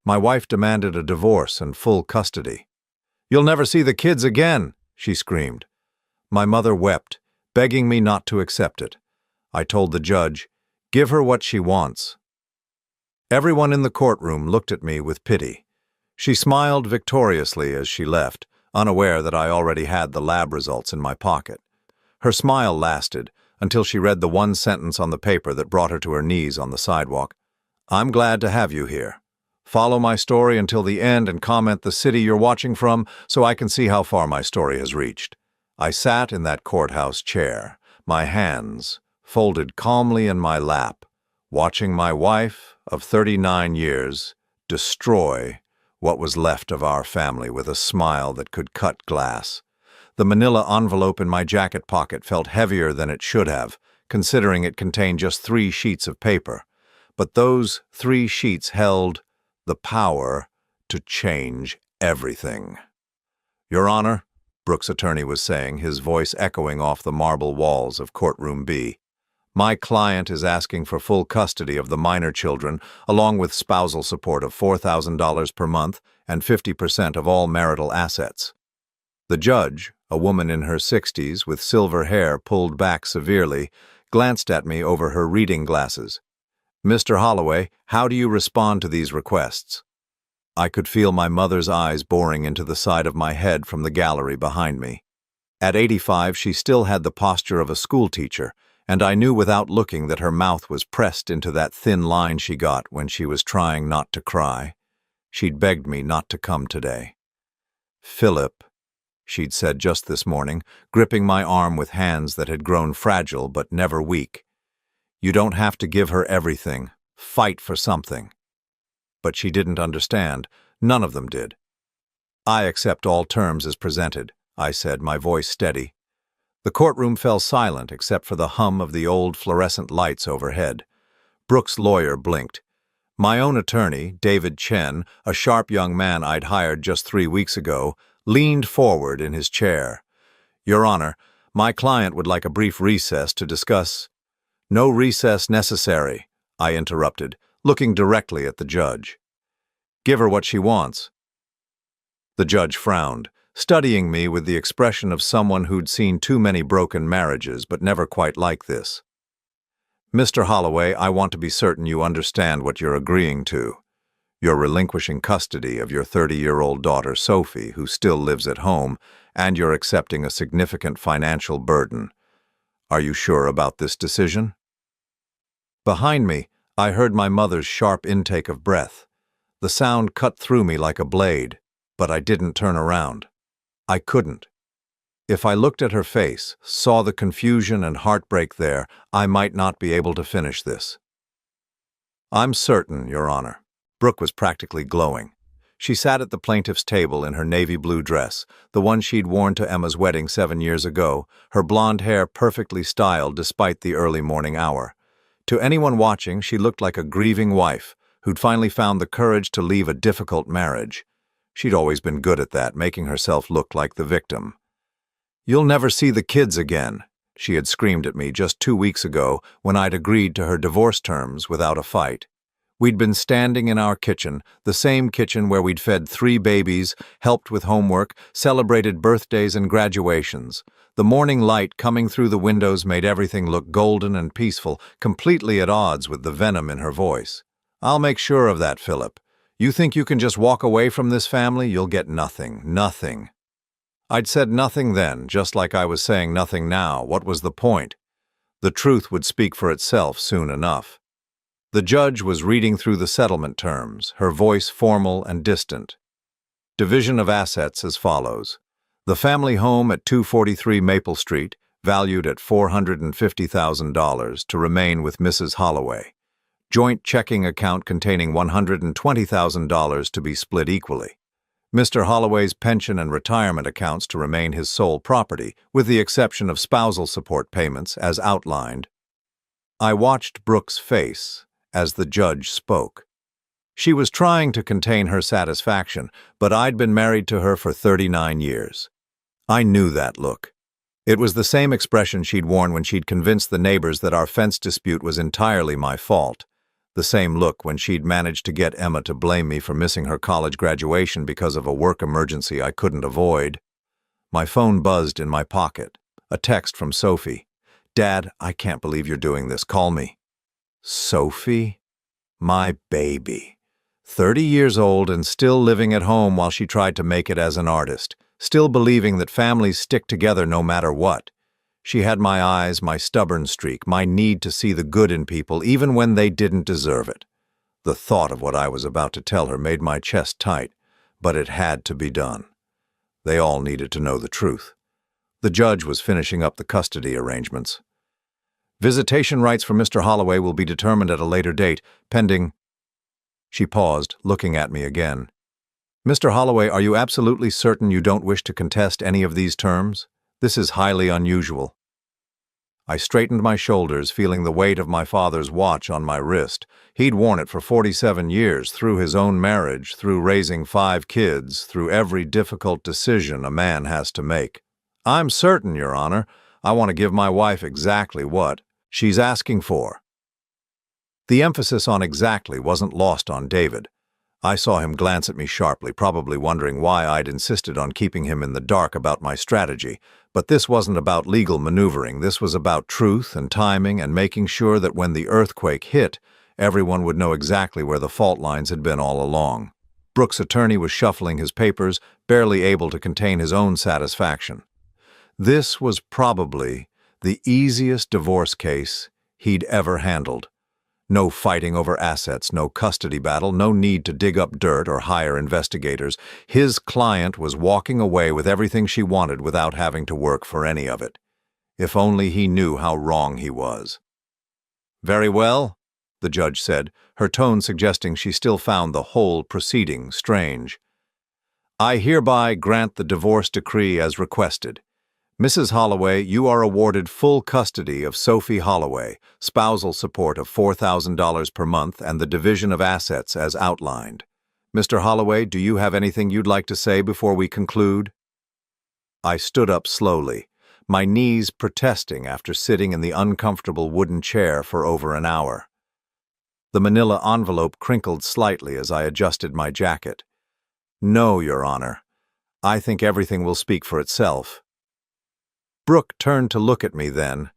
My wife demanded a divorce and full custody. "You'll never see the kids again," she screamed. My mother wept, begging me not to accept it. I told the judge, "Give her what she wants." Everyone in the courtroom looked at me with pity. She smiled victoriously as she left, unaware that I already had the lab results in my pocket. Her smile lasted until she read the one sentence on the paper that brought her to her knees on the sidewalk. "I'm glad to have you here. Follow my story until the end and comment the city you're watching from so I can see how far my story has reached." I sat in that courthouse chair, my hands folded calmly in my lap, watching my wife of 39 years destroy what was left of our family with a smile that could cut glass. The manila envelope in my jacket pocket felt heavier than it should have, considering it contained just 3 sheets of paper. But those 3 sheets held the power to change everything. "Your Honor," Brooks' attorney was saying, his voice echoing off the marble walls of courtroom B, "my client is asking for full custody of the minor children, along with spousal support of $4,000 per month and 50% of all marital assets." The judge, a woman in her 60s with silver hair pulled back severely, glanced at me over her reading glasses. "Mr. Holloway, how do you respond to these requests?" I could feel my mother's eyes boring into the side of my head from the gallery behind me. At 85, she still had the posture of a schoolteacher, and I knew without looking that her mouth was pressed into that thin line she got when she was trying not to cry. She'd begged me not to come today. "Philip," she'd said just this morning, gripping my arm with hands that had grown fragile but never weak. "You don't have to give her everything. Fight for something." But she didn't understand. None of them did. "I accept all terms as presented," I said, my voice steady. The courtroom fell silent except for the hum of the old fluorescent lights overhead. Brooks' lawyer blinked. My own attorney, David Chen, a sharp young man I'd hired just 3 weeks ago, leaned forward in his chair. "Your Honor, my client would like a brief recess to discuss—" "No recess necessary," I interrupted, looking directly at the judge. "Give her what she wants." The judge frowned, studying me with the expression of someone who'd seen too many broken marriages but never quite like this. "Mr. Holloway, I want to be certain you understand what you're agreeing to. You're relinquishing custody of your 30-year-old daughter, Sophie, who still lives at home, and you're accepting a significant financial burden. Are you sure about this decision?" Behind me, I heard my mother's sharp intake of breath. The sound cut through me like a blade, but I didn't turn around. I couldn't. If I looked at her face, saw the confusion and heartbreak there, I might not be able to finish this. "I'm certain, Your Honor." Brooke was practically glowing. She sat at the plaintiff's table in her navy blue dress, the one she'd worn to Emma's wedding 7 years ago, her blonde hair perfectly styled despite the early morning hour. To anyone watching, she looked like a grieving wife who'd finally found the courage to leave a difficult marriage. She'd always been good at that, making herself look like the victim. "You'll never see the kids again," she had screamed at me just 2 weeks ago when I'd agreed to her divorce terms without a fight. We'd been standing in our kitchen, the same kitchen where we'd fed 3 babies, helped with homework, celebrated birthdays and graduations. The morning light coming through the windows made everything look golden and peaceful, completely at odds with the venom in her voice. "I'll make sure of that, Philip. You think you can just walk away from this family? You'll get nothing, nothing." I'd said nothing then, just like I was saying nothing now. What was the point? The truth would speak for itself soon enough. The judge was reading through the settlement terms, her voice formal and distant. Division of assets as follows. The family home at 243 Maple Street, valued at $450,000, to remain with Mrs. Holloway. Joint checking account containing $120,000 to be split equally. Mr. Holloway's pension and retirement accounts to remain his sole property, with the exception of spousal support payments as outlined. I watched Brooke's face as the judge spoke. She was trying to contain her satisfaction, but I'd been married to her for 39 years. I knew that look. It was the same expression she'd worn when she'd convinced the neighbors that our fence dispute was entirely my fault. The same look when she'd managed to get Emma to blame me for missing her college graduation because of a work emergency I couldn't avoid. My phone buzzed in my pocket. A text from Sophie. "Dad, I can't believe you're doing this. Call me." Sophie? My baby. 30 years old and still living at home while she tried to make it as an artist, still believing that families stick together no matter what. She had my eyes, my stubborn streak, my need to see the good in people even when they didn't deserve it. The thought of what I was about to tell her made my chest tight, but it had to be done. They all needed to know the truth. The judge was finishing up the custody arrangements. "Visitation rights for Mr. Holloway will be determined at a later date, pending—" She paused, looking at me again. "Mr. Holloway, are you absolutely certain you don't wish to contest any of these terms? This is highly unusual." I straightened my shoulders, feeling the weight of my father's watch on my wrist. He'd worn it for 47 years, through his own marriage, through raising 5 kids, through every difficult decision a man has to make. "I'm certain, Your Honor. I want to give my wife exactly what she's asking for." The emphasis on exactly wasn't lost on David. I saw him glance at me sharply, probably wondering why I'd insisted on keeping him in the dark about my strategy. But this wasn't about legal maneuvering. This was about truth and timing and making sure that when the earthquake hit, everyone would know exactly where the fault lines had been all along. Brooke's attorney was shuffling his papers, barely able to contain his own satisfaction. This was probably the easiest divorce case he'd ever handled. No fighting over assets, no custody battle, no need to dig up dirt or hire investigators. His client was walking away with everything she wanted without having to work for any of it. If only he knew how wrong he was. "Very well," the judge said, her tone suggesting she still found the whole proceeding strange. "I hereby grant the divorce decree as requested. Mrs. Holloway, you are awarded full custody of Sophie Holloway, spousal support of $4,000 per month, and the division of assets as outlined. Mr. Holloway, do you have anything you'd like to say before we conclude?" I stood up slowly, my knees protesting after sitting in the uncomfortable wooden chair for over an hour. The manila envelope crinkled slightly as I adjusted my jacket. "No, Your Honor. I think everything will speak for itself." Brooke turned to look at me then,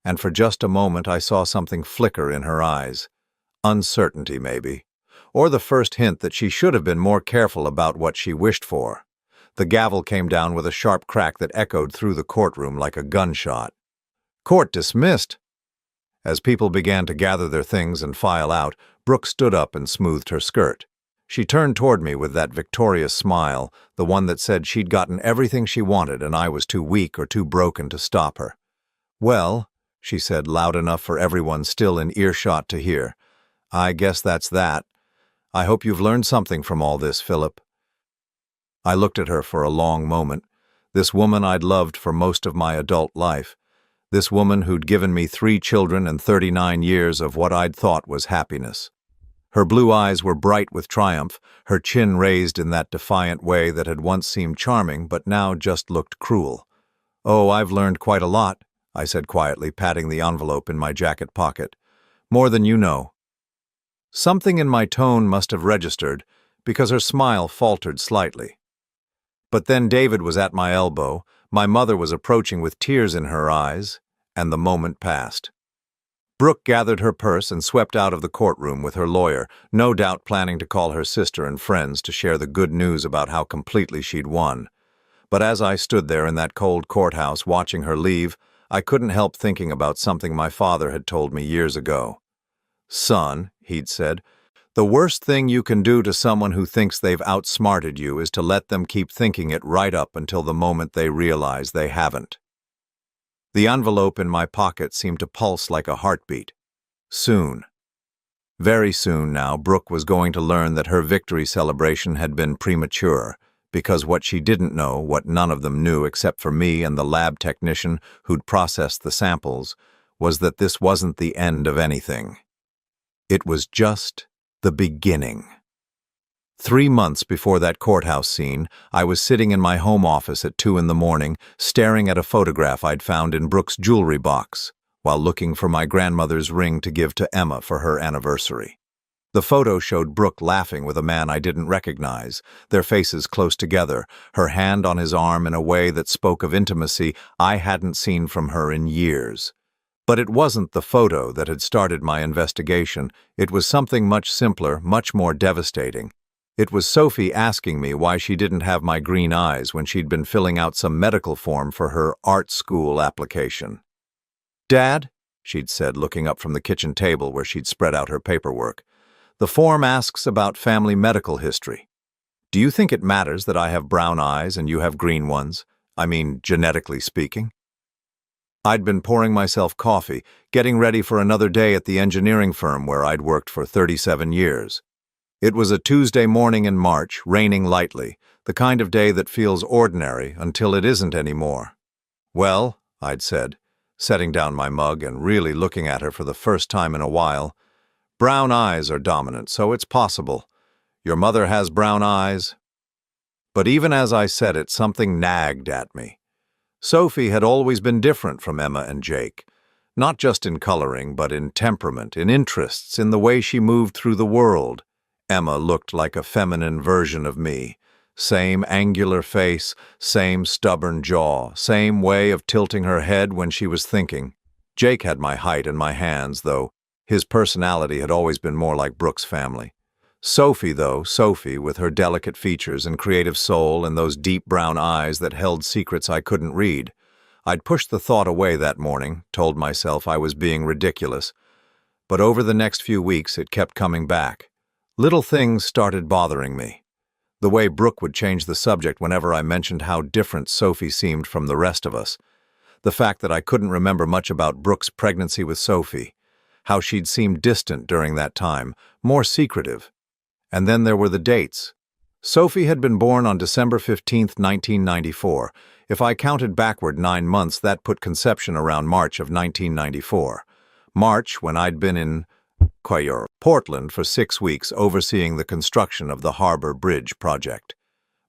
and for just a moment I saw something flicker in her eyes. Uncertainty, maybe, or the first hint that she should have been more careful about what she wished for. The gavel came down with a sharp crack that echoed through the courtroom like a gunshot. "Court dismissed." As people began to gather their things and file out, Brooke stood up and smoothed her skirt. She turned toward me with that victorious smile, the one that said she'd gotten everything she wanted and I was too weak or too broken to stop her. "Well," she said loud enough for everyone still in earshot to hear, "I guess that's that. I hope you've learned something from all this, Philip." I looked at her for a long moment. This woman I'd loved for most of my adult life. This woman who'd given me 3 children and 39 years of what I'd thought was happiness. Her blue eyes were bright with triumph, her chin raised in that defiant way that had once seemed charming but now just looked cruel. "Oh, I've learned quite a lot," I said quietly, patting the envelope in my jacket pocket. "More than you know." Something in my tone must have registered, because her smile faltered slightly. But then David was at my elbow, my mother was approaching with tears in her eyes, and the moment passed. Brooke gathered her purse and swept out of the courtroom with her lawyer, no doubt planning to call her sister and friends to share the good news about how completely she'd won. But as I stood there in that cold courthouse watching her leave, I couldn't help thinking about something my father had told me years ago. "Son," he'd said, "the worst thing you can do to someone who thinks they've outsmarted you is to let them keep thinking it right up until the moment they realize they haven't." The envelope in my pocket seemed to pulse like a heartbeat. Soon, very soon now, Brooke was going to learn that her victory celebration had been premature, because what she didn't know, what none of them knew except for me and the lab technician who'd processed the samples, was that this wasn't the end of anything. It was just the beginning. 3 months before that courthouse scene, I was sitting in my home office at 2 in the morning, staring at a photograph I'd found in Brooke's jewelry box, while looking for my grandmother's ring to give to Emma for her anniversary. The photo showed Brooke laughing with a man I didn't recognize, their faces close together, her hand on his arm in a way that spoke of intimacy I hadn't seen from her in years. But it wasn't the photo that had started my investigation. It was something much simpler, much more devastating. It was Sophie asking me why she didn't have my green eyes when she'd been filling out some medical form for her art school application. "Dad," she'd said, looking up from the kitchen table where she'd spread out her paperwork, "the form asks about family medical history. Do you think it matters that I have brown eyes and you have green ones? I mean, genetically speaking?" I'd been pouring myself coffee, getting ready for another day at the engineering firm where I'd worked for 37 years. It was a Tuesday morning in March, raining lightly, the kind of day that feels ordinary until it isn't anymore. "Well," I'd said, setting down my mug and really looking at her for the first time in a while, "brown eyes are dominant, so it's possible. Your mother has brown eyes." But even as I said it, something nagged at me. Sophie had always been different from Emma and Jake, not just in coloring, but in temperament, in interests, in the way she moved through the world. Emma looked like a feminine version of me. Same angular face, same stubborn jaw, same way of tilting her head when she was thinking. Jake had my height and my hands, though his personality had always been more like Brooke's family. Sophie, with her delicate features and creative soul and those deep brown eyes that held secrets I couldn't read. I'd pushed the thought away that morning, told myself I was being ridiculous. But over the next few weeks, it kept coming back. Little things started bothering me. The way Brooke would change the subject whenever I mentioned how different Sophie seemed from the rest of us. The fact that I couldn't remember much about Brooke's pregnancy with Sophie. How she'd seemed distant during that time, more secretive. And then there were the dates. Sophie had been born on December 15th, 1994. If I counted backward 9 months, that put conception around March of 1994. March, when I'd been in Portland for 6 weeks overseeing the construction of the Harbor Bridge project.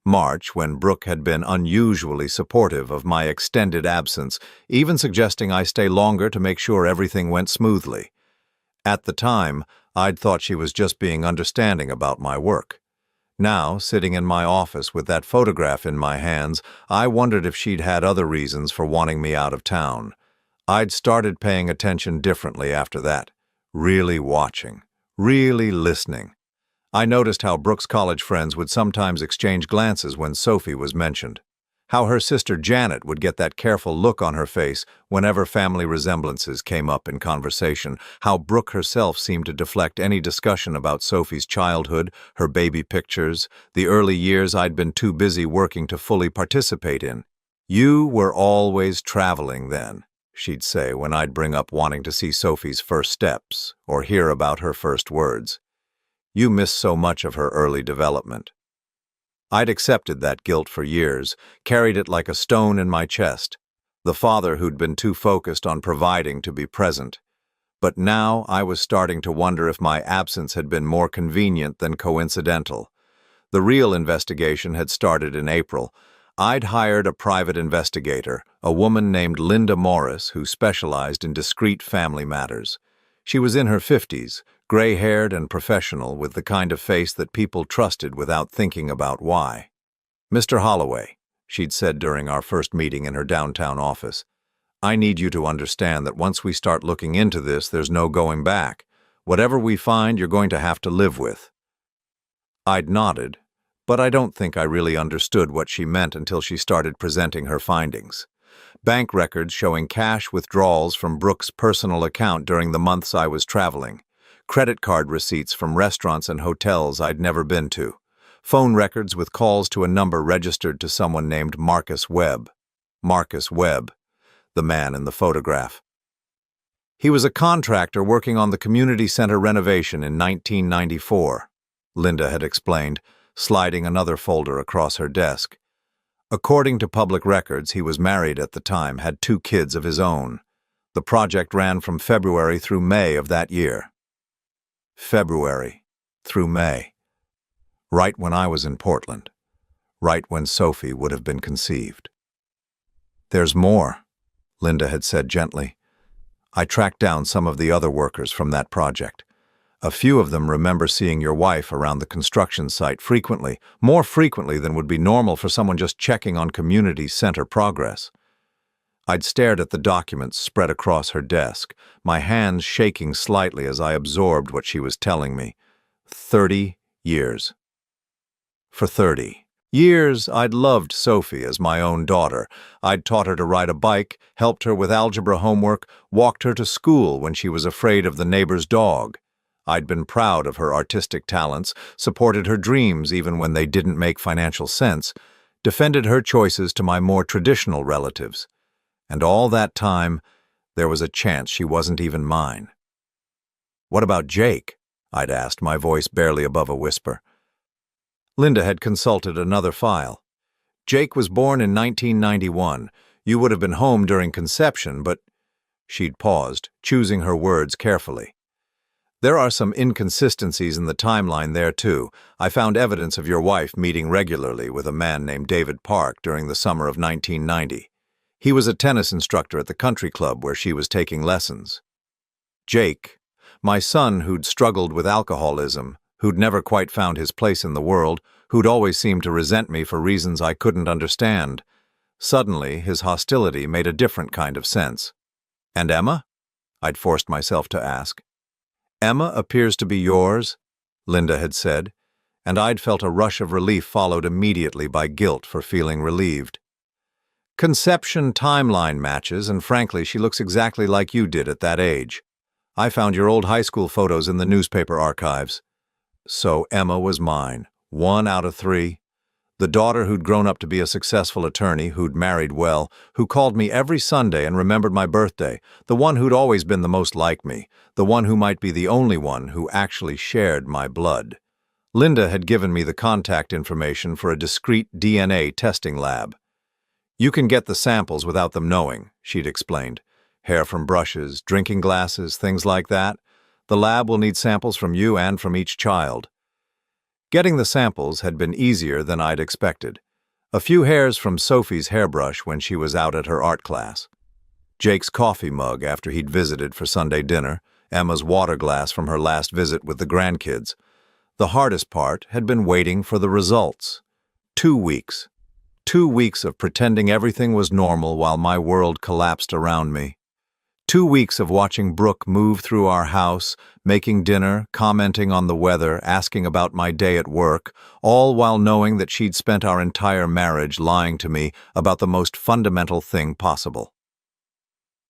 March, when Brooke had been unusually supportive of my extended absence, even suggesting I stay longer to make sure everything went smoothly. At the time, I'd thought she was just being understanding about my work. Now, sitting in my office with that photograph in my hands, I wondered if she'd had other reasons for wanting me out of town. I'd started paying attention differently after that, really watching, really listening. I noticed how Brooke's college friends would sometimes exchange glances when Sophie was mentioned. How her sister Janet would get that careful look on her face whenever family resemblances came up in conversation. How Brooke herself seemed to deflect any discussion about Sophie's childhood, her baby pictures, the early years I'd been too busy working to fully participate in. "You were always traveling then," she'd say when I'd bring up wanting to see Sophie's first steps or hear about her first words. "You missed so much of her early development." I'd accepted that guilt for years, carried it like a stone in my chest, the father who'd been too focused on providing to be present. But now I was starting to wonder if my absence had been more convenient than coincidental. The real investigation had started in April. I'd hired a private investigator, a woman named Linda Morris, who specialized in discrete family matters. She was in her 50s, gray-haired and professional, with the kind of face that people trusted without thinking about why. "Mr. Holloway," she'd said during our first meeting in her downtown office, "I need you to understand that once we start looking into this, there's no going back. Whatever we find, you're going to have to live with." I'd nodded, but I don't think I really understood what she meant until she started presenting her findings. Bank records showing cash withdrawals from Brooke's personal account during the months I was traveling. Credit card receipts from restaurants and hotels I'd never been to. Phone records with calls to a number registered to someone named Marcus Webb. Marcus Webb, the man in the photograph. He was a contractor working on the community center renovation in 1994, Linda had explained, sliding another folder across her desk. According to public records, he was married at the time, had 2 kids of his own. The project ran from February through May of that year. February through May. Right when I was in Portland. Right when Sophie would have been conceived. "There's more," Linda had said gently. "I tracked down some of the other workers from that project. A few of them remember seeing your wife around the construction site frequently, more frequently than would be normal for someone just checking on community center progress. I'd stared at the documents spread across her desk, my hands shaking slightly as I absorbed what she was telling me. 30 years. For 30 years, I'd loved Sophie as my own daughter. I'd taught her to ride a bike, helped her with algebra homework, walked her to school when she was afraid of the neighbor's dog. I'd been proud of her artistic talents, supported her dreams even when they didn't make financial sense, defended her choices to my more traditional relatives. And all that time, there was a chance she wasn't even mine. "What about Jake?" I'd asked, my voice barely above a whisper. Linda had consulted another file. "Jake was born in 1991. You would have been home during conception, but—" She'd paused, choosing her words carefully. "There are some inconsistencies in the timeline there, too. I found evidence of your wife meeting regularly with a man named David Park during the summer of 1990. He was a tennis instructor at the country club where she was taking lessons. Jake, my son who'd struggled with alcoholism, who'd never quite found his place in the world, who'd always seemed to resent me for reasons I couldn't understand. Suddenly, his hostility made a different kind of sense. And Emma?" I'd forced myself to ask. "Emma appears to be yours," Linda had said, and I'd felt a rush of relief followed immediately by guilt for feeling relieved. "Conception timeline matches, and frankly, she looks exactly like you did at that age. I found your old high school photos in the newspaper archives." So Emma was mine, 1 out of 3. The daughter who'd grown up to be a successful attorney, who'd married well, who called me every Sunday and remembered my birthday, the one who'd always been the most like me, the one who might be the only one who actually shared my blood. Linda had given me the contact information for a discrete DNA testing lab. "You can get the samples without them knowing," she'd explained. "Hair from brushes, drinking glasses, things like that. The lab will need samples from you and from each child." Getting the samples had been easier than I'd expected. A few hairs from Sophie's hairbrush when she was out at her art class. Jake's coffee mug after he'd visited for Sunday dinner, Emma's water glass from her last visit with the grandkids. The hardest part had been waiting for the results. 2 weeks. 2 weeks of pretending everything was normal while my world collapsed around me. 2 weeks of watching Brooke move through our house, making dinner, commenting on the weather, asking about my day at work, all while knowing that she'd spent our entire marriage lying to me about the most fundamental thing possible.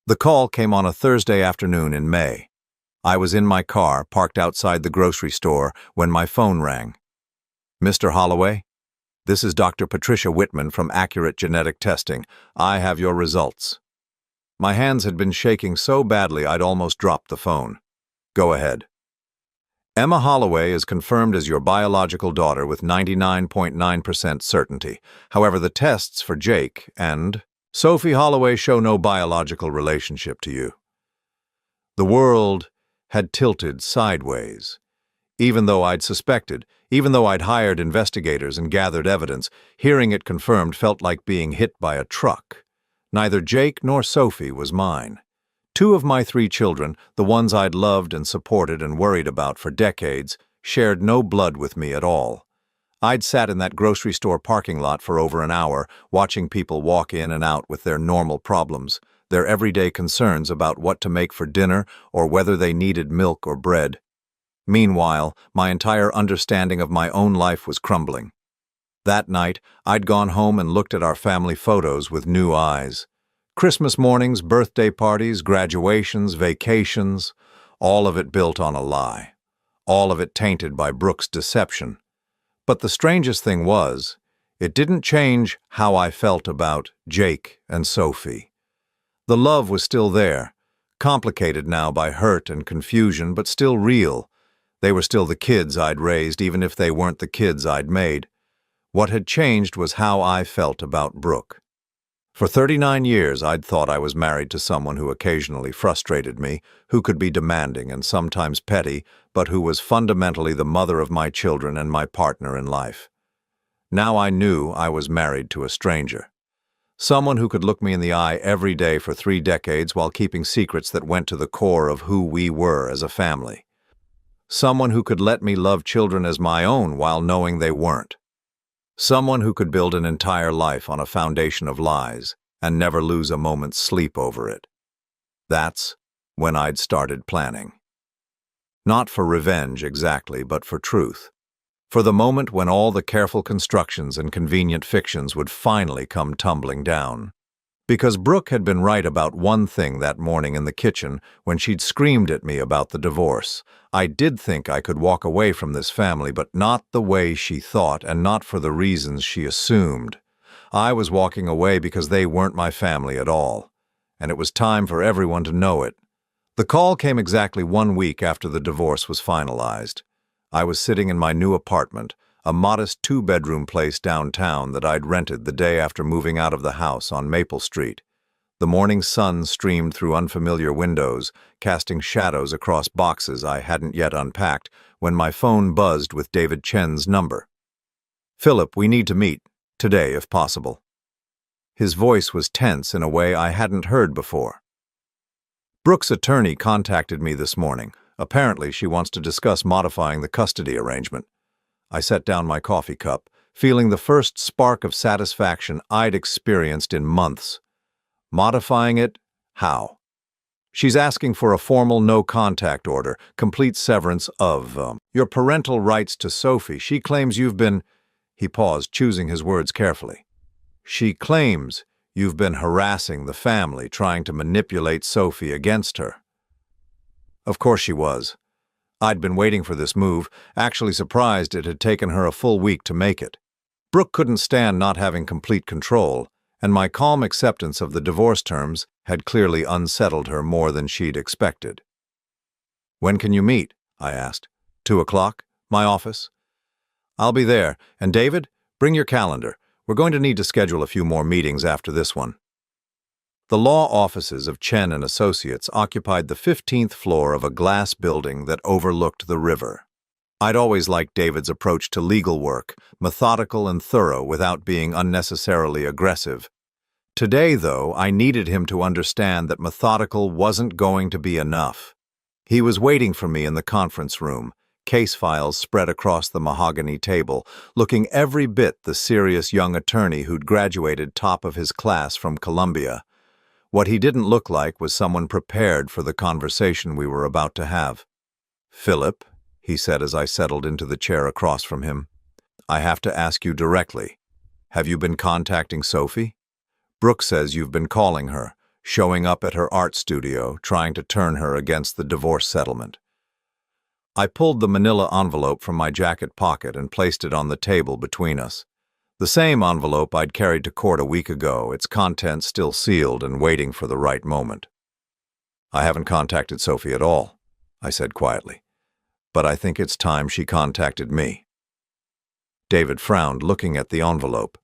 The call came on a Thursday afternoon in May. I was in my car, parked outside the grocery store, when my phone rang. "Mr. Holloway? This is Dr. Patricia Whitman from Accurate Genetic Testing. I have your results." My hands had been shaking so badly I'd almost dropped the phone. "Go ahead." "Emma Holloway is confirmed as your biological daughter with 99.9% certainty. However, the tests for Jake and Sophie Holloway show no biological relationship to you." The world had tilted sideways. Even though I'd suspected, even though I'd hired investigators and gathered evidence, hearing it confirmed felt like being hit by a truck. Neither Jake nor Sophie was mine. 2 of my 3 children, the ones I'd loved and supported and worried about for decades, shared no blood with me at all. I'd sat in that grocery store parking lot for over an hour, watching people walk in and out with their normal problems, their everyday concerns about what to make for dinner or whether they needed milk or bread. Meanwhile, my entire understanding of my own life was crumbling. That night, I'd gone home and looked at our family photos with new eyes. Christmas mornings, birthday parties, graduations, vacations, all of it built on a lie. All of it tainted by Brooke's deception. But the strangest thing was, it didn't change how I felt about Jake and Sophie. The love was still there, complicated now by hurt and confusion, but still real. They were still the kids I'd raised, even if they weren't the kids I'd made. What had changed was how I felt about Brooke. For 39 years, I'd thought I was married to someone who occasionally frustrated me, who could be demanding and sometimes petty, but who was fundamentally the mother of my children and my partner in life. Now I knew I was married to a stranger. Someone who could look me in the eye every day for 3 decades while keeping secrets that went to the core of who we were as a family. Someone who could let me love children as my own while knowing they weren't. Someone who could build an entire life on a foundation of lies and never lose a moment's sleep over it. That's when I'd started planning. Not for revenge exactly, but for truth. For the moment when all the careful constructions and convenient fictions would finally come tumbling down. Because Brooke had been right about one thing that morning in the kitchen when she'd screamed at me about the divorce. I did think I could walk away from this family, but not the way she thought and not for the reasons she assumed. I was walking away because they weren't my family at all, and it was time for everyone to know it. The call came exactly 1 week after the divorce was finalized. I was sitting in my new apartment, a modest 2-bedroom place downtown that I'd rented the day after moving out of the house on Maple Street. The morning sun streamed through unfamiliar windows, casting shadows across boxes I hadn't yet unpacked, when my phone buzzed with David Chen's number. "Philip, we need to meet, today if possible." His voice was tense in a way I hadn't heard before. "Brooke's attorney contacted me this morning. Apparently she wants to discuss modifying the custody arrangement." I set down my coffee cup, feeling the first spark of satisfaction I'd experienced in months. Modifying it? How? "She's asking for a formal no-contact order, complete severance of your parental rights to Sophie. She claims you've been—" He paused, choosing his words carefully. "She claims you've been harassing the family, trying to manipulate Sophie against her." Of course she was. I'd been waiting for this move, actually surprised it had taken her a full week to make it. Brooke couldn't stand not having complete control, and my calm acceptance of the divorce terms had clearly unsettled her more than she'd expected. "When can you meet?" I asked. 2 o'clock? My office? "I'll be there. And David, bring your calendar. We're going to need to schedule a few more meetings after this one." The law offices of Chen and Associates occupied the 15th floor of a glass building that overlooked the river. I'd always liked David's approach to legal work, methodical and thorough without being unnecessarily aggressive. Today, though, I needed him to understand that methodical wasn't going to be enough. He was waiting for me in the conference room, case files spread across the mahogany table, looking every bit the serious young attorney who'd graduated top of his class from Columbia. What he didn't look like was someone prepared for the conversation we were about to have. "Philip," he said as I settled into the chair across from him, "I have to ask you directly. Have you been contacting Sophie? Brooke says you've been calling her, showing up at her art studio, trying to turn her against the divorce settlement." I pulled the manila envelope from my jacket pocket and placed it on the table between us. The same envelope I'd carried to court a week ago, its contents still sealed and waiting for the right moment. "I haven't contacted Sophie at all," I said quietly, "but I think it's time she contacted me." David frowned, looking at the envelope.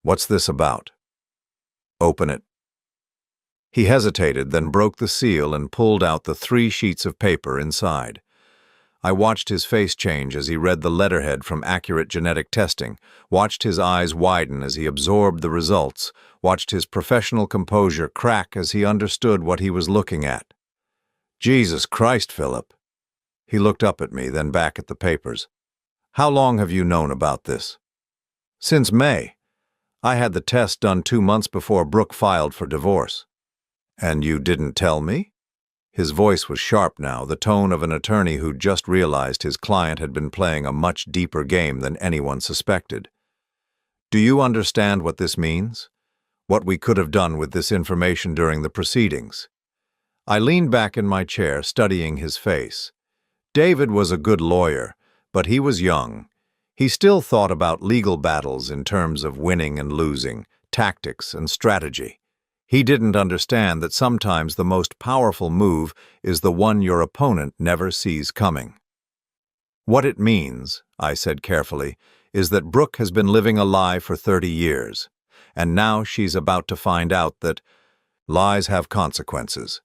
"What's this about?" "Open it." He hesitated, then broke the seal and pulled out the 3 sheets of paper inside. I watched his face change as he read the letterhead from Accurate Genetic Testing, watched his eyes widen as he absorbed the results, watched his professional composure crack as he understood what he was looking at. "Jesus Christ, Philip." He looked up at me, then back at the papers. "How long have you known about this?" "Since May. I had the test done 2 months before Brooke filed for divorce." "And you didn't tell me?" His voice was sharp now, the tone of an attorney who'd just realized his client had been playing a much deeper game than anyone suspected. "Do you understand what this means? What we could have done with this information during the proceedings?" I leaned back in my chair, studying his face. David was a good lawyer, but he was young. He still thought about legal battles in terms of winning and losing, tactics and strategy. He didn't understand that sometimes the most powerful move is the one your opponent never sees coming. "What it means," I said carefully, "is that Brooke has been living a lie for 30 years, and now she's about to find out that lies have consequences."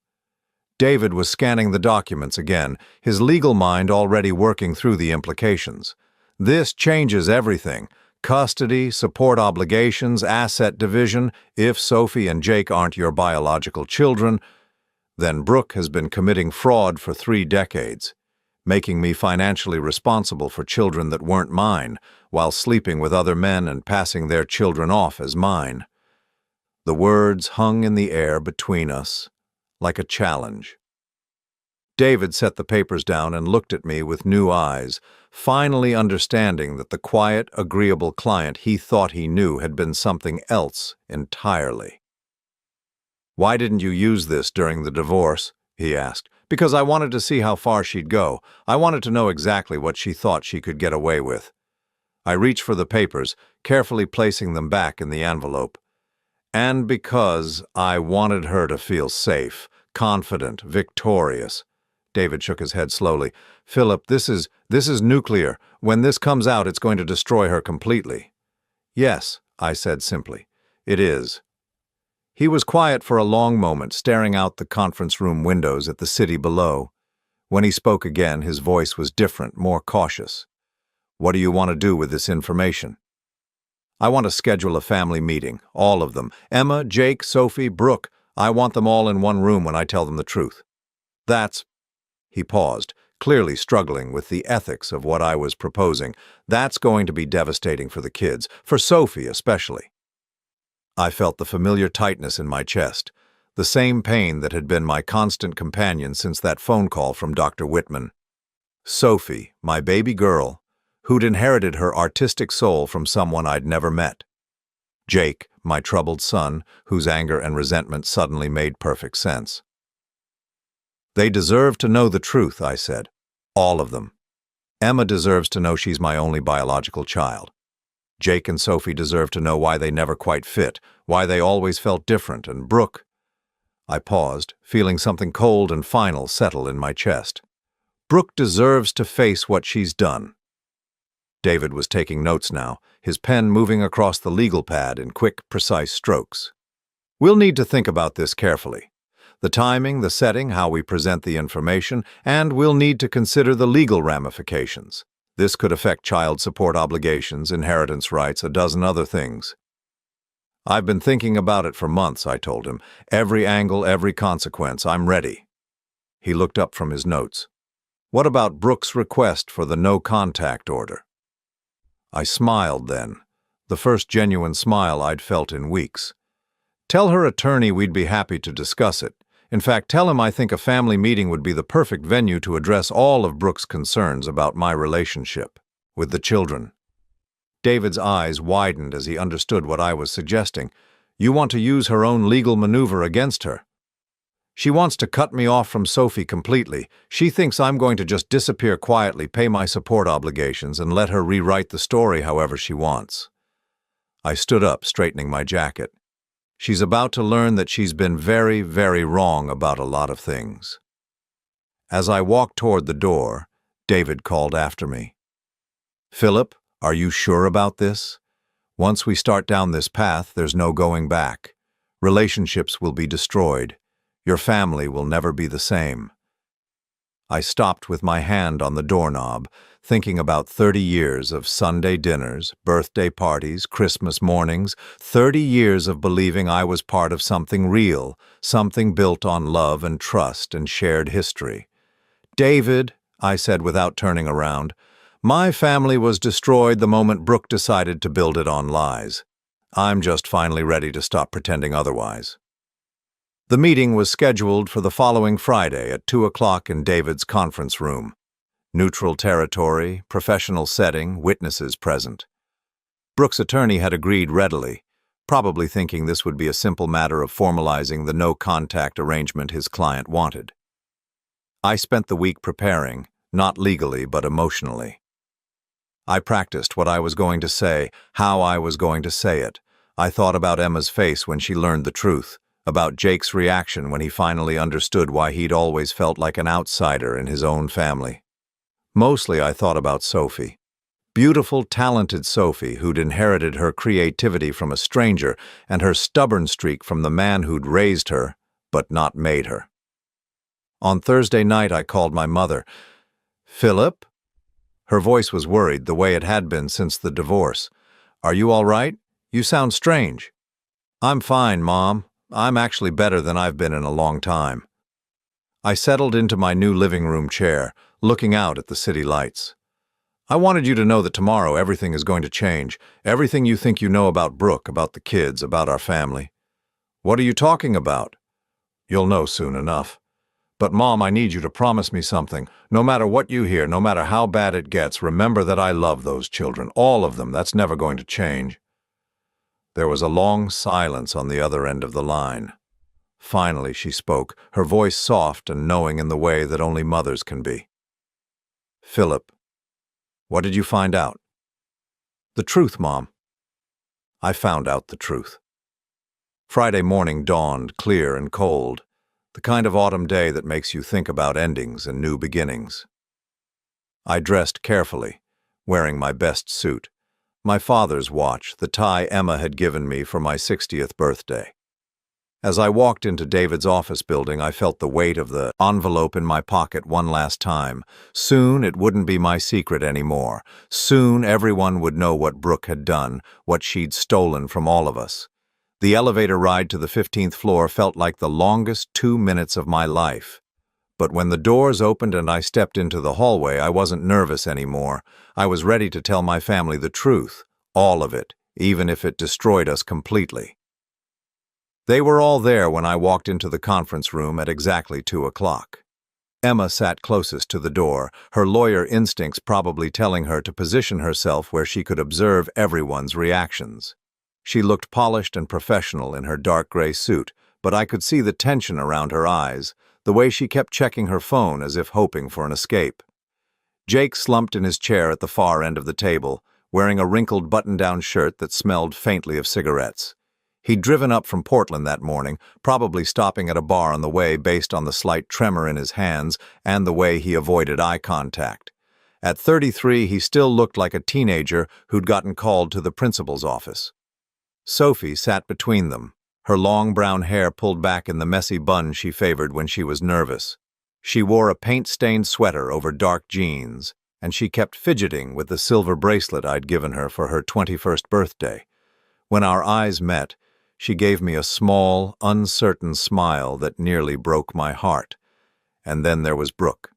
David was scanning the documents again, his legal mind already working through the implications. "This changes everything. Custody, support obligations, asset division. If Sophie and Jake aren't your biological children, then Brooke has been committing fraud for 3 decades. making me financially responsible for children that weren't mine, while sleeping with other men and passing their children off as mine. The words hung in the air between us, like a challenge. David set the papers down and looked at me with new eyes, finally understanding that the quiet, agreeable client he thought he knew had been something else entirely. "Why didn't you use this during the divorce?" he asked. "Because I wanted to see how far she'd go. I wanted to know exactly what she thought she could get away with." I reached for the papers, carefully placing them back in the envelope. "And because I wanted her to feel safe, confident, victorious." David shook his head slowly. "Philip, this is nuclear. When this comes out, it's going to destroy her completely." "Yes," I said simply. "It is." He was quiet for a long moment, staring out the conference room windows at the city below. When he spoke again, his voice was different, more cautious. "What do you want to do with this information?" "I want to schedule a family meeting, all of them. Emma, Jake, Sophie, Brooke. I want them all in one room when I tell them the truth." "That's—" He paused, clearly struggling with the ethics of what I was proposing. "That's going to be devastating for the kids, for Sophie especially." I felt the familiar tightness in my chest, the same pain that had been my constant companion since that phone call from Dr. Whitman. Sophie, my baby girl, who'd inherited her artistic soul from someone I'd never met. Jake, my troubled son, whose anger and resentment suddenly made perfect sense. "They deserve to know the truth," I said. "All of them. Emma deserves to know she's my only biological child. Jake and Sophie deserve to know why they never quite fit, why they always felt different, and Brooke—" I paused, feeling something cold and final settle in my chest. "Brooke deserves to face what she's done." David was taking notes now, his pen moving across the legal pad in quick, precise strokes. "We'll need to think about this carefully. The timing, the setting, how we present the information, and we'll need to consider the legal ramifications. This could affect child support obligations, inheritance rights, a dozen other things." "I've been thinking about it for months," I told him. "Every angle, every consequence. I'm ready." He looked up from his notes. "What about Brooke's request for the no-contact order?" I smiled then, the first genuine smile I'd felt in weeks. "Tell her attorney we'd be happy to discuss it. In fact, tell him I think a family meeting would be the perfect venue to address all of Brooke's concerns about my relationship with the children." David's eyes widened as he understood what I was suggesting. "You want to use her own legal maneuver against her?" "She wants to cut me off from Sophie completely. She thinks I'm going to just disappear quietly, pay my support obligations, and let her rewrite the story however she wants." I stood up, straightening my jacket. "She's about to learn that she's been very, very wrong about a lot of things." As I walked toward the door, David called after me. "Philip, are you sure about this? Once we start down this path, there's no going back. Relationships will be destroyed. Your family will never be the same." I stopped with my hand on the doorknob, thinking about 30 years of Sunday dinners, birthday parties, Christmas mornings, 30 years of believing I was part of something real, something built on love and trust and shared history. "David," I said without turning around, "my family was destroyed the moment Brooke decided to build it on lies. I'm just finally ready to stop pretending otherwise." The meeting was scheduled for the following Friday at 2 o'clock in David's conference room. Neutral territory, professional setting, witnesses present. Brooke's attorney had agreed readily, probably thinking this would be a simple matter of formalizing the no-contact arrangement his client wanted. I spent the week preparing, not legally but emotionally. I practiced what I was going to say, how I was going to say it. I thought about Emma's face when she learned the truth, about Jake's reaction when he finally understood why he'd always felt like an outsider in his own family. Mostly I thought about Sophie. Beautiful, talented Sophie who'd inherited her creativity from a stranger and her stubborn streak from the man who'd raised her, but not made her. On Thursday night I called my mother. "Philip?" Her voice was worried, the way it had been since the divorce. "Are you all right? You sound strange." "I'm fine, Mom. I'm actually better than I've been in a long time." I settled into my new living room chair, looking out at the city lights. I wanted you to know that tomorrow everything is going to change. Everything you think you know about Brooke, about the kids, about our family. What are you talking about? You'll know soon enough. But Mom, I need you to promise me something. No matter what you hear, no matter how bad it gets, remember that I love those children, all of them. That's never going to change. There was a long silence on the other end of the line. Finally, she spoke, her voice soft and knowing in the way that only mothers can be. Philip, what did you find out? The truth, Mom. I found out the truth. Friday morning dawned, clear and cold, the kind of autumn day that makes you think about endings and new beginnings. I dressed carefully, wearing my best suit, my father's watch, the tie Emma had given me for my 60th birthday. As I walked into David's office building, I felt the weight of the envelope in my pocket one last time. Soon it wouldn't be my secret anymore. Soon everyone would know what Brooke had done, what she'd stolen from all of us. The elevator ride to the 15th floor felt like the longest 2 minutes of my life. But when the doors opened and I stepped into the hallway, I wasn't nervous anymore. I was ready to tell my family the truth, all of it, even if it destroyed us completely. They were all there when I walked into the conference room at exactly 2 o'clock. Emma sat closest to the door, her lawyer instincts probably telling her to position herself where she could observe everyone's reactions. She looked polished and professional in her dark gray suit, but I could see the tension around her eyes, the way she kept checking her phone as if hoping for an escape. Jake slumped in his chair at the far end of the table, wearing a wrinkled button-down shirt that smelled faintly of cigarettes. He'd driven up from Portland that morning, probably stopping at a bar on the way based on the slight tremor in his hands and the way he avoided eye contact. At 33, he still looked like a teenager who'd gotten called to the principal's office. Sophie sat between them, her long brown hair pulled back in the messy bun she favored when she was nervous. She wore a paint-stained sweater over dark jeans, and she kept fidgeting with the silver bracelet I'd given her for her 21st birthday. When our eyes met, she gave me a small, uncertain smile that nearly broke my heart. And then there was Brooke.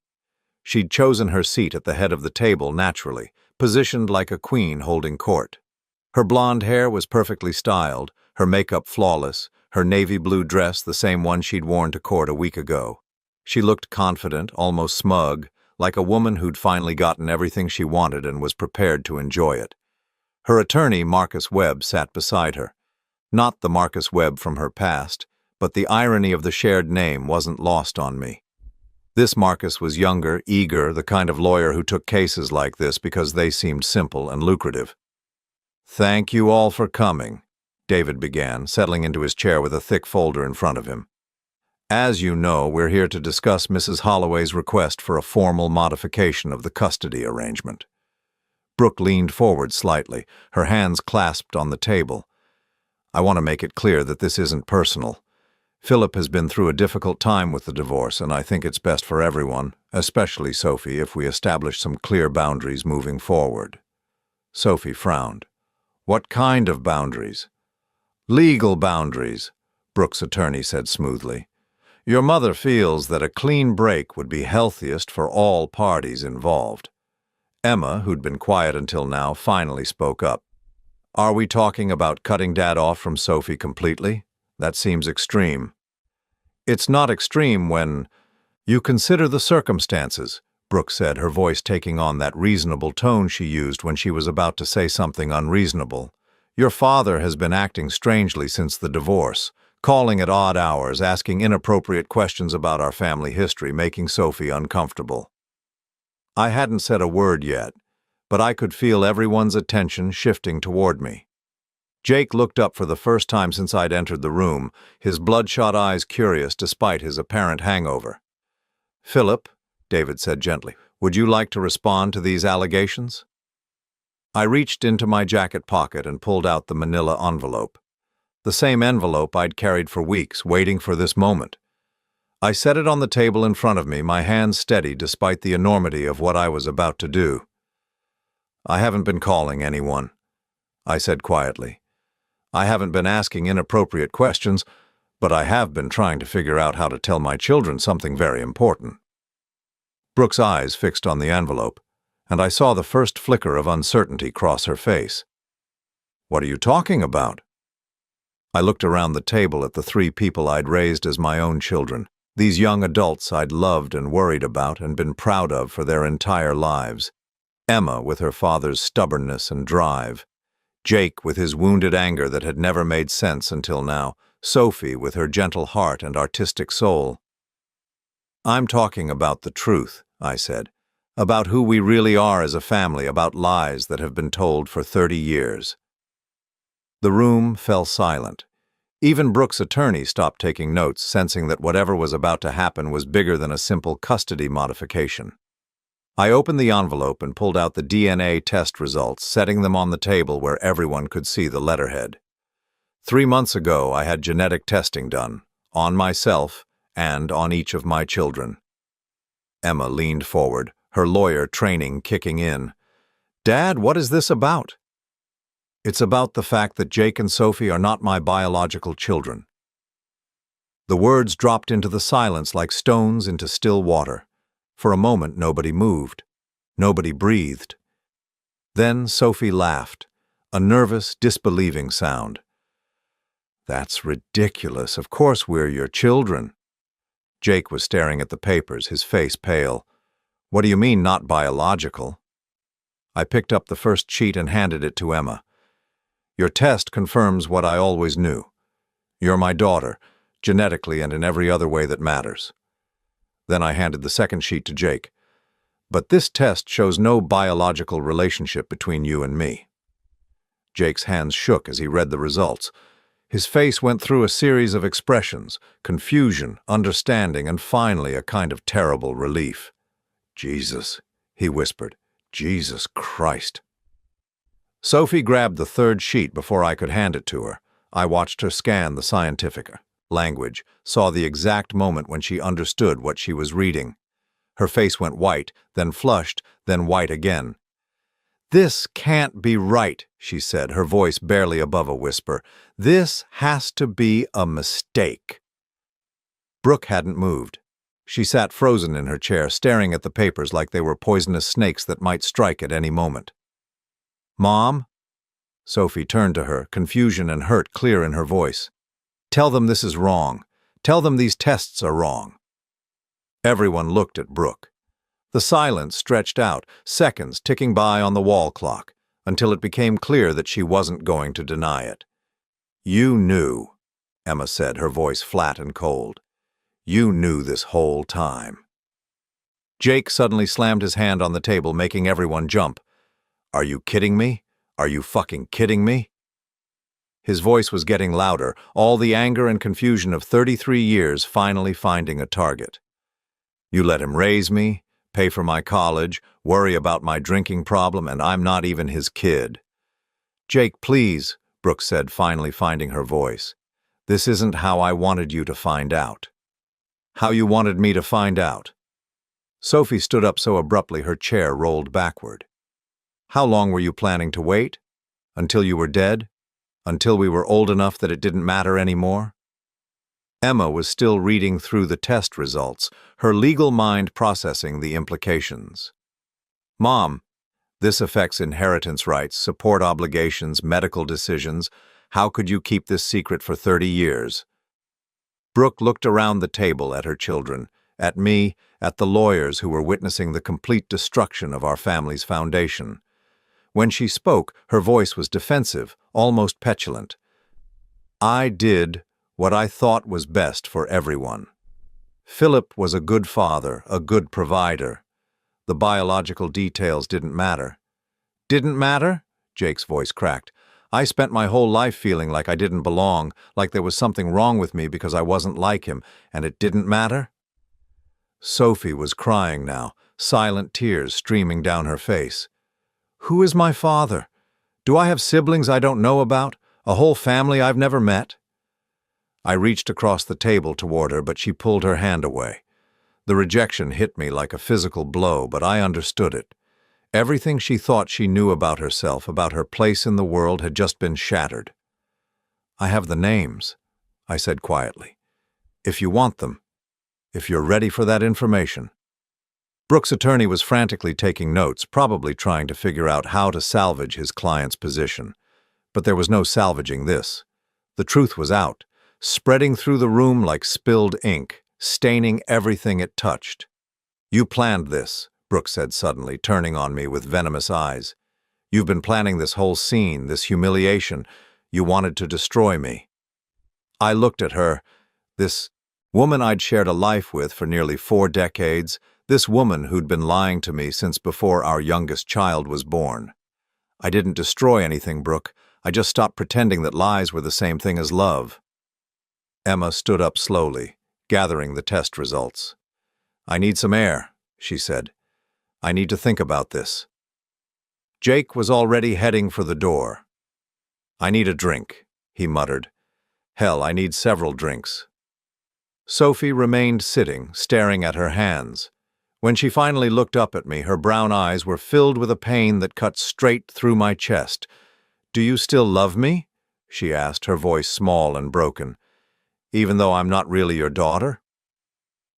She'd chosen her seat at the head of the table naturally, positioned like a queen holding court. Her blonde hair was perfectly styled, her makeup flawless, her navy blue dress the same one she'd worn to court a week ago. She looked confident, almost smug, like a woman who'd finally gotten everything she wanted and was prepared to enjoy it. Her attorney, Marcus Webb, sat beside her. Not the Marcus Webb from her past, but the irony of the shared name wasn't lost on me. This Marcus was younger, eager, the kind of lawyer who took cases like this because they seemed simple and lucrative. "Thank you all for coming," David began, settling into his chair with a thick folder in front of him. "As you know, we're here to discuss Mrs. Holloway's request for a formal modification of the custody arrangement." Brooke leaned forward slightly, her hands clasped on the table. "I want to make it clear that this isn't personal. Philip has been through a difficult time with the divorce, and I think it's best for everyone, especially Sophie, if we establish some clear boundaries moving forward." Sophie frowned. "What kind of boundaries?" "Legal boundaries," Brooke's attorney said smoothly. "Your mother feels that a clean break would be healthiest for all parties involved." Emma, who'd been quiet until now, finally spoke up. "Are we talking about cutting Dad off from Sophie completely? That seems extreme." "It's not extreme when you consider the circumstances," Brooke said, her voice taking on that reasonable tone she used when she was about to say something unreasonable. "Your father has been acting strangely since the divorce, calling at odd hours, asking inappropriate questions about our family history, making Sophie uncomfortable." I hadn't said a word yet, but I could feel everyone's attention shifting toward me. Jake looked up for the first time since I'd entered the room, his bloodshot eyes curious despite his apparent hangover. "Philip," David said gently, "would you like to respond to these allegations?" I reached into my jacket pocket and pulled out the manila envelope. The same envelope I'd carried for weeks, waiting for this moment. I set it on the table in front of me, my hands steady despite the enormity of what I was about to do. "I haven't been calling anyone," I said quietly. "I haven't been asking inappropriate questions, but I have been trying to figure out how to tell my children something very important." Brooke's eyes fixed on the envelope, and I saw the first flicker of uncertainty cross her face. "What are you talking about?" I looked around the table at the three people I'd raised as my own children, these young adults I'd loved and worried about and been proud of for their entire lives. Emma with her father's stubbornness and drive, Jake with his wounded anger that had never made sense until now, Sophie with her gentle heart and artistic soul. "I'm talking about the truth," I said, "about who we really are as a family, about lies that have been told for 30 years. The room fell silent. Even Brooke's attorney stopped taking notes, sensing that whatever was about to happen was bigger than a simple custody modification. I opened the envelope and pulled out the DNA test results, setting them on the table where everyone could see the letterhead. 3 months ago, I had genetic testing done, on myself and on each of my children. Emma leaned forward, her lawyer training kicking in. "Dad, what is this about?" "It's about the fact that Jake and Sophie are not my biological children." The words dropped into the silence like stones into still water. For a moment, nobody moved. Nobody breathed. Then Sophie laughed, a nervous, disbelieving sound. "That's ridiculous. Of course we're your children." Jake was staring at the papers, his face pale. "What do you mean, not biological?" I picked up the first sheet and handed it to Emma. "Your test confirms what I always knew. You're my daughter, genetically and in every other way that matters." Then I handed the second sheet to Jake. "But this test shows no biological relationship between you and me." Jake's hands shook as he read the results. His face went through a series of expressions, confusion, understanding, and finally a kind of terrible relief. "Jesus," he whispered. "Jesus Christ." Sophie grabbed the third sheet before I could hand it to her. I watched her scan the scientific language, saw the exact moment when she understood what she was reading. Her face went white, then flushed, then white again. "This can't be right," she said, her voice barely above a whisper. "This has to be a mistake." Brooke hadn't moved. She sat frozen in her chair, staring at the papers like they were poisonous snakes that might strike at any moment. "Mom?" Sophie turned to her, confusion and hurt clear in her voice. "Tell them this is wrong. Tell them these tests are wrong." Everyone looked at Brooke. The silence stretched out, seconds ticking by on the wall clock, until it became clear that she wasn't going to deny it. "You knew," Emma said, her voice flat and cold. "You knew this whole time." Jake suddenly slammed his hand on the table, making everyone jump. "Are you kidding me? Are you fucking kidding me?" His voice was getting louder, all the anger and confusion of 33 years finally finding a target. "You let him raise me, pay for my college, worry about my drinking problem, and I'm not even his kid." "Jake, please," Brooke said, finally finding her voice. "This isn't how I wanted you to find out." "How you wanted me to find out?" Sophie stood up so abruptly her chair rolled backward. "How long were you planning to wait? Until you were dead? Until we were old enough that it didn't matter anymore?" Emma was still reading through the test results, her legal mind processing the implications. "Mom, this affects inheritance rights, support obligations, medical decisions. How could you keep this secret for 30 years? Brooke looked around the table at her children, at me, at the lawyers who were witnessing the complete destruction of our family's foundation. When she spoke, her voice was defensive, almost petulant. "I did what I thought was best for everyone. Philip was a good father, a good provider. The biological details didn't matter." "Didn't matter?" Jake's voice cracked. "I spent my whole life feeling like I didn't belong, like there was something wrong with me because I wasn't like him, and it didn't matter?" Sophie was crying now, silent tears streaming down her face. "Who is my father? Do I have siblings I don't know about? A whole family I've never met?" I reached across the table toward her, but she pulled her hand away. The rejection hit me like a physical blow, but I understood it. Everything she thought she knew about herself, about her place in the world, had just been shattered. "I have the names," I said quietly. "If you want them, if you're ready for that information." Brooks' attorney was frantically taking notes, probably trying to figure out how to salvage his client's position. But there was no salvaging this. The truth was out, spreading through the room like spilled ink, staining everything it touched. "You planned this," Brooks said suddenly, turning on me with venomous eyes. "You've been planning this whole scene, this humiliation. You wanted to destroy me." I looked at her, this woman I'd shared a life with for nearly 4 decades, this woman who'd been lying to me since before our youngest child was born. "I didn't destroy anything, Brooke. I just stopped pretending that lies were the same thing as love." Emma stood up slowly, gathering the test results. "I need some air," she said. "I need to think about this." Jake was already heading for the door. "I need a drink," he muttered. "Hell, I need several drinks." Sophie remained sitting, staring at her hands. When she finally looked up at me, her brown eyes were filled with a pain that cut straight through my chest. "Do you still love me?" she asked, her voice small and broken. "Even though I'm not really your daughter?"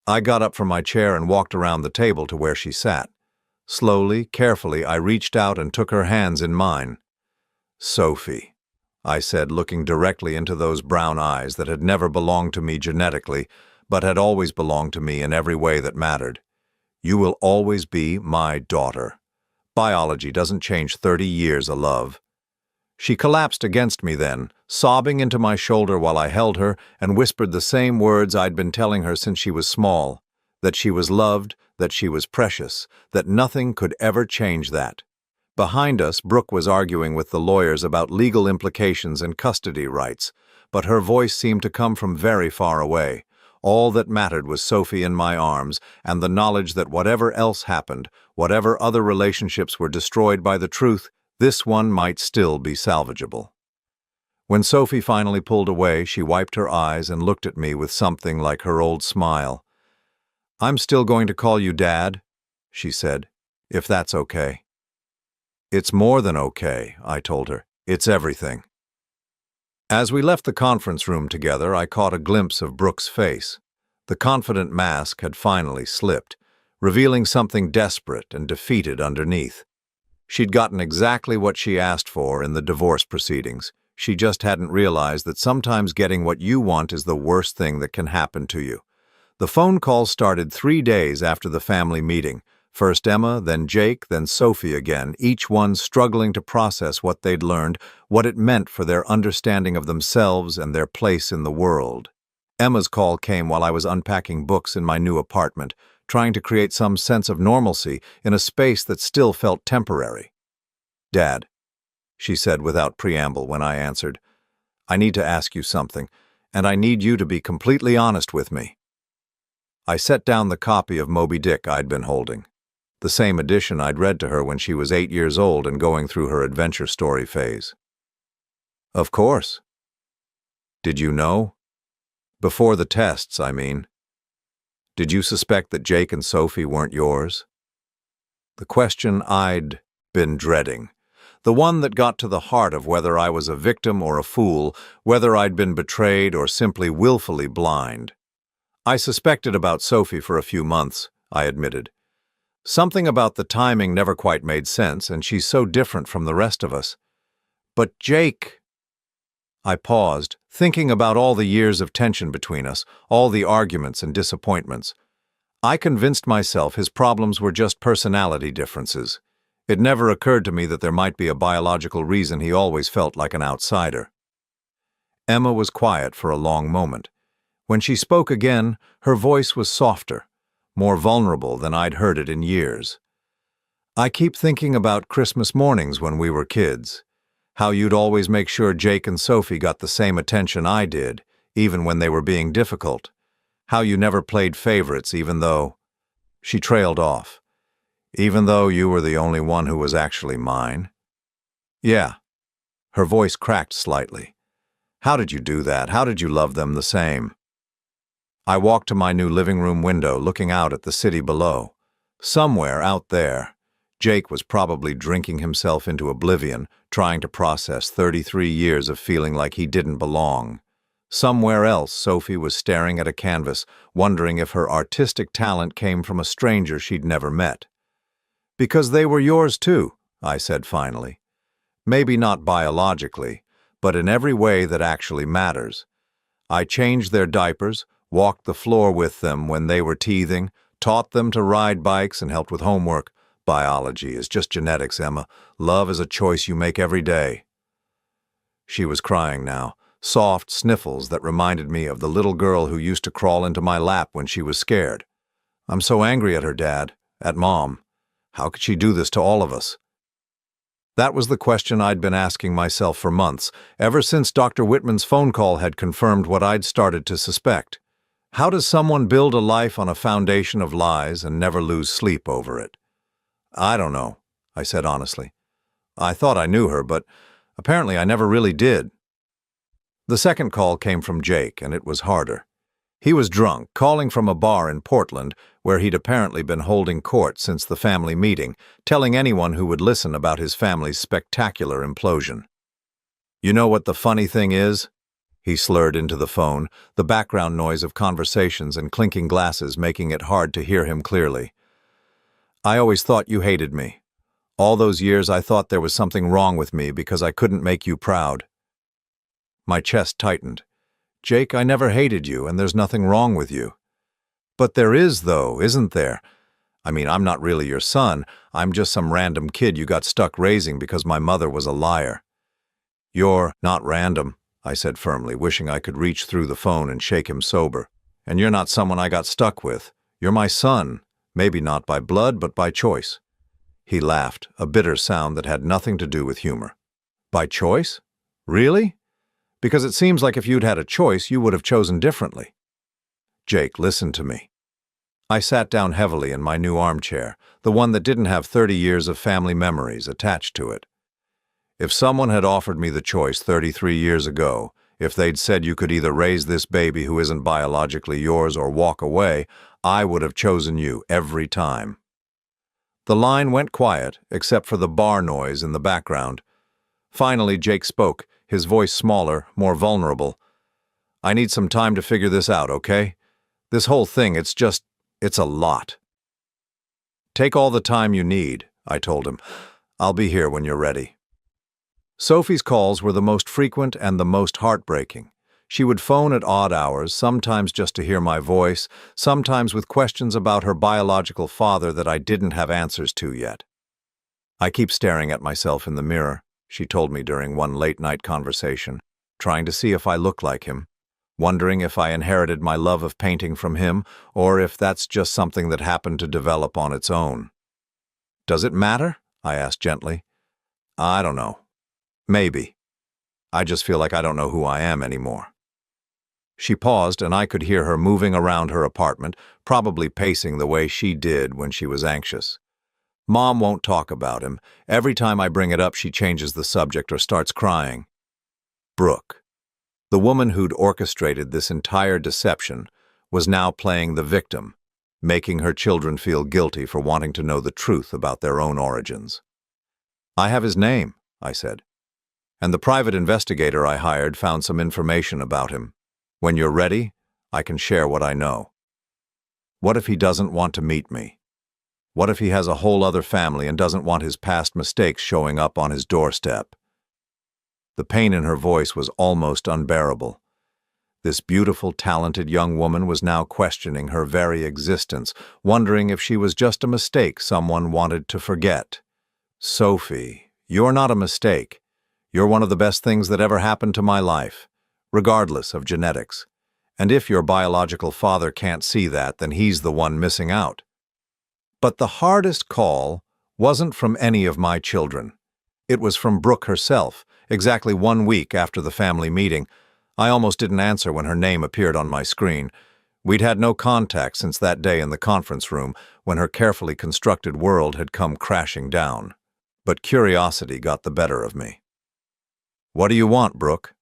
I got up from my chair and walked around the table to where she sat. Slowly, carefully, I reached out and took her hands in mine. "Sophie," I said, looking directly into those brown eyes that had never belonged to me genetically, but had always belonged to me in every way that mattered. "You will always be my daughter. Biology doesn't change 30 years of love." She collapsed against me then, sobbing into my shoulder while I held her, and whispered the same words I'd been telling her since she was small, that she was loved, that she was precious, that nothing could ever change that. Behind us, Brooke was arguing with the lawyers about legal implications and custody rights, but her voice seemed to come from very far away. All that mattered was Sophie in my arms, and the knowledge that whatever else happened, whatever other relationships were destroyed by the truth, this one might still be salvageable. When Sophie finally pulled away, she wiped her eyes and looked at me with something like her old smile. "I'm still going to call you Dad," she said, "if that's okay." "It's more than okay," I told her. "It's everything." As we left the conference room together, I caught a glimpse of Brooke's face. The confident mask had finally slipped, revealing something desperate and defeated underneath. She'd gotten exactly what she asked for in the divorce proceedings. She just hadn't realized that sometimes getting what you want is the worst thing that can happen to you. The phone call started 3 days after the family meeting. First Emma, then Jake, then Sophie again, each one struggling to process what they'd learned, what it meant for their understanding of themselves and their place in the world. Emma's call came while I was unpacking books in my new apartment, trying to create some sense of normalcy in a space that still felt temporary. "Dad," she said without preamble when I answered, "I need to ask you something, and I need you to be completely honest with me." I set down the copy of Moby Dick I'd been holding, the same edition I'd read to her when she was 8 years old and going through her adventure story phase. "Of course." "Did you know? Before the tests, I mean. Did you suspect that Jake and Sophie weren't yours?" The question I'd been dreading. The one that got to the heart of whether I was a victim or a fool, whether I'd been betrayed or simply willfully blind. "I suspected about Sophie for a few months," I admitted. "Something about the timing never quite made sense, and she's so different from the rest of us. But Jake—" I paused, thinking about all the years of tension between us, all the arguments and disappointments. I convinced myself his problems were just personality differences. It never occurred to me that there might be a biological reason he always felt like an outsider. Emma was quiet for a long moment. When she spoke again, her voice was softer, more vulnerable than I'd heard it in years. "I keep thinking about Christmas mornings when we were kids. How you'd always make sure Jake and Sophie got the same attention I did, even when they were being difficult. How you never played favorites even though—" She trailed off. "Even though you were the only one who was actually mine?" "Yeah." Her voice cracked slightly. "How did you do that? How did you love them the same?" I walked to my new living room window, looking out at the city below. Somewhere out there, Jake was probably drinking himself into oblivion, trying to process 33 years of feeling like he didn't belong. Somewhere else, Sophie was staring at a canvas, wondering if her artistic talent came from a stranger she'd never met. "Because they were yours too," I said finally. "Maybe not biologically, but in every way that actually matters. I changed their diapers, walked the floor with them when they were teething, taught them to ride bikes, and helped with homework. Biology is just genetics, Emma. Love is a choice you make every day." She was crying now, soft sniffles that reminded me of the little girl who used to crawl into my lap when she was scared. "I'm so angry at her, Dad, at Mom. How could she do this to all of us?" That was the question I'd been asking myself for months, ever since Dr. Whitman's phone call had confirmed what I'd started to suspect. How does someone build a life on a foundation of lies and never lose sleep over it? "I don't know," I said honestly. "I thought I knew her, but apparently I never really did." The second call came from Jake, and it was harder. He was drunk, calling from a bar in Portland, where he'd apparently been holding court since the family meeting, telling anyone who would listen about his family's spectacular implosion. "You know what the funny thing is?" He slurred into the phone, the background noise of conversations and clinking glasses making it hard to hear him clearly. "I always thought you hated me. All those years I thought there was something wrong with me because I couldn't make you proud." My chest tightened. "Jake, I never hated you, and there's nothing wrong with you." "But there is, though, isn't there? I mean, I'm not really your son. I'm just some random kid you got stuck raising because my mother was a liar." "You're not random," I said firmly, wishing I could reach through the phone and shake him sober. "And you're not someone I got stuck with. You're my son, maybe not by blood, but by choice." He laughed, a bitter sound that had nothing to do with humor. "By choice? Really? Because it seems like if you'd had a choice, you would have chosen differently." "Jake, listen to me." I sat down heavily in my new armchair, the one that didn't have 30 years of family memories attached to it. "If someone had offered me the choice 33 years ago, if they'd said you could either raise this baby who isn't biologically yours or walk away, I would have chosen you every time." The line went quiet, except for the bar noise in the background. Finally, Jake spoke, his voice smaller, more vulnerable. "I need some time to figure this out, okay? This whole thing, it's a lot." "Take all the time you need," I told him. "I'll be here when you're ready." Sophie's calls were the most frequent and the most heartbreaking. She would phone at odd hours, sometimes just to hear my voice, sometimes with questions about her biological father that I didn't have answers to yet. "I keep staring at myself in the mirror," she told me during one late-night conversation, "trying to see if I look like him, wondering if I inherited my love of painting from him, or if that's just something that happened to develop on its own." "Does it matter?" I asked gently. "I don't know. Maybe. I just feel like I don't know who I am anymore." She paused, and I could hear her moving around her apartment, probably pacing the way she did when she was anxious. "Mom won't talk about him. Every time I bring it up, she changes the subject or starts crying." Brooke, the woman who'd orchestrated this entire deception, was now playing the victim, making her children feel guilty for wanting to know the truth about their own origins. "I have his name," I said. "And the private investigator I hired found some information about him. When you're ready, I can share what I know." "What if he doesn't want to meet me? What if he has a whole other family and doesn't want his past mistakes showing up on his doorstep?" The pain in her voice was almost unbearable. This beautiful, talented young woman was now questioning her very existence, wondering if she was just a mistake someone wanted to forget. "Sophie, you're not a mistake. You're one of the best things that ever happened to my life, regardless of genetics. And if your biological father can't see that, then he's the one missing out." But the hardest call wasn't from any of my children. It was from Brooke herself, exactly 1 week after the family meeting. I almost didn't answer when her name appeared on my screen. We'd had no contact since that day in the conference room when her carefully constructed world had come crashing down. But curiosity got the better of me. "What do you want, Brooke?"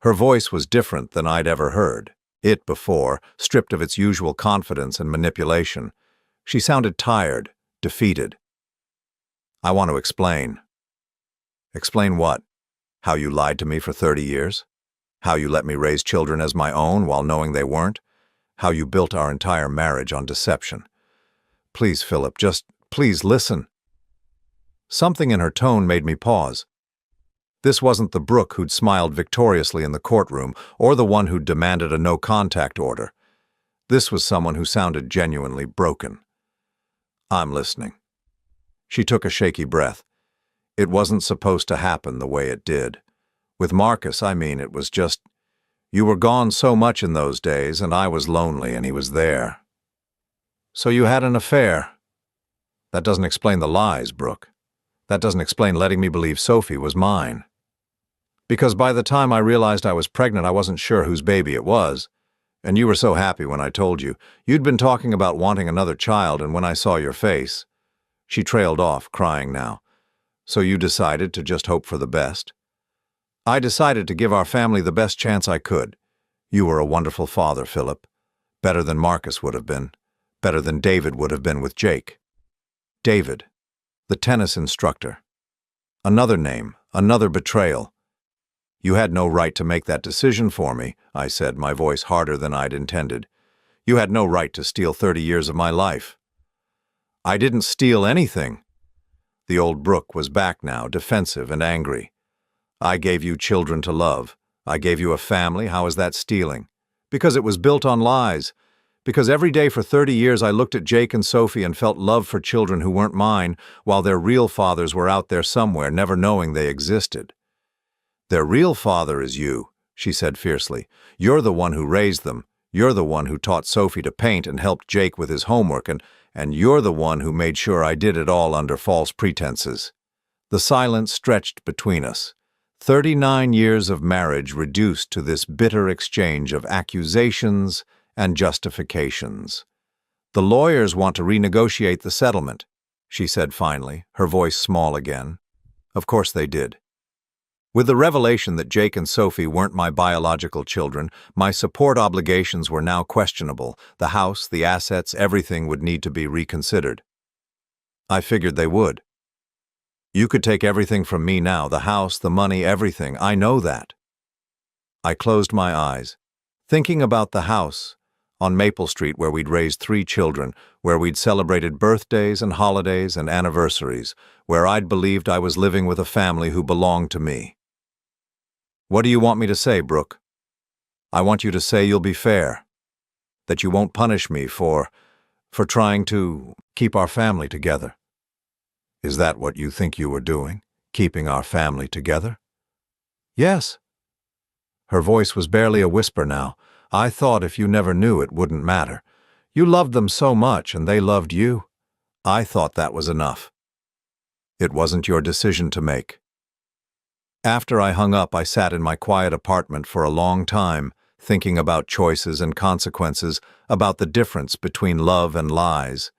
Her voice was different than I'd ever heard it before, stripped of its usual confidence and manipulation. She sounded tired, defeated. "I want to explain." "Explain what? How you lied to me for 30 years? How you let me raise children as my own while knowing they weren't. How you built our entire marriage on deception. Please, Philip, just please listen. Something in her tone made me pause. This wasn't the Brooke who'd smiled victoriously in the courtroom, or the one who'd demanded a no-contact order. This was someone who sounded genuinely broken. I'm listening. She took a shaky breath. It wasn't supposed to happen the way it did. With Marcus, it was just, you were gone so much in those days, and I was lonely, and he was there. So you had an affair. That doesn't explain the lies, Brooke. That doesn't explain letting me believe Sophie was mine. Because by the time I realized I was pregnant, I wasn't sure whose baby it was. And you were so happy when I told you. You'd been talking about wanting another child, and when I saw your face. She trailed off, crying now. So you decided to just hope for the best? I decided to give our family the best chance I could. You were a wonderful father, Philip. Better than Marcus would have been. Better than David would have been with Jake. David, the tennis instructor. Another name, another betrayal. You had no right to make that decision for me, I said, my voice harder than I'd intended. You had no right to steal 30 years of my life. I didn't steal anything. The old Brooke was back now, defensive and angry. I gave you children to love. I gave you a family. How is that stealing? Because it was built on lies. Because every day for 30 years I looked at Jake and Sophie and felt love for children who weren't mine, while their real fathers were out there somewhere, never knowing they existed. Their real father is you, she said fiercely. You're the one who raised them. You're the one who taught Sophie to paint and helped Jake with his homework, and you're the one who made sure I did it all under false pretenses. The silence stretched between us. 39 years of marriage reduced to this bitter exchange of accusations and justifications. The lawyers want to renegotiate the settlement, she said finally, her voice small again. Of course they did. With the revelation that Jake and Sophie weren't my biological children, my support obligations were now questionable. The house, the assets, everything would need to be reconsidered. I figured they would. You could take everything from me now, the house, the money, everything. I know that. I closed my eyes, thinking about the house on Maple Street where we'd raised 3 children, where we'd celebrated birthdays and holidays and anniversaries, where I'd believed I was living with a family who belonged to me. What do you want me to say, Brooke? I want you to say you'll be fair, that you won't punish me for trying to keep our family together. Is that what you think you were doing, keeping our family together? Yes. Her voice was barely a whisper now. I thought if you never knew it wouldn't matter. You loved them so much and they loved you. I thought that was enough. It wasn't your decision to make. After I hung up, I sat in my quiet apartment for a long time, thinking about choices and consequences, about the difference between love and lies.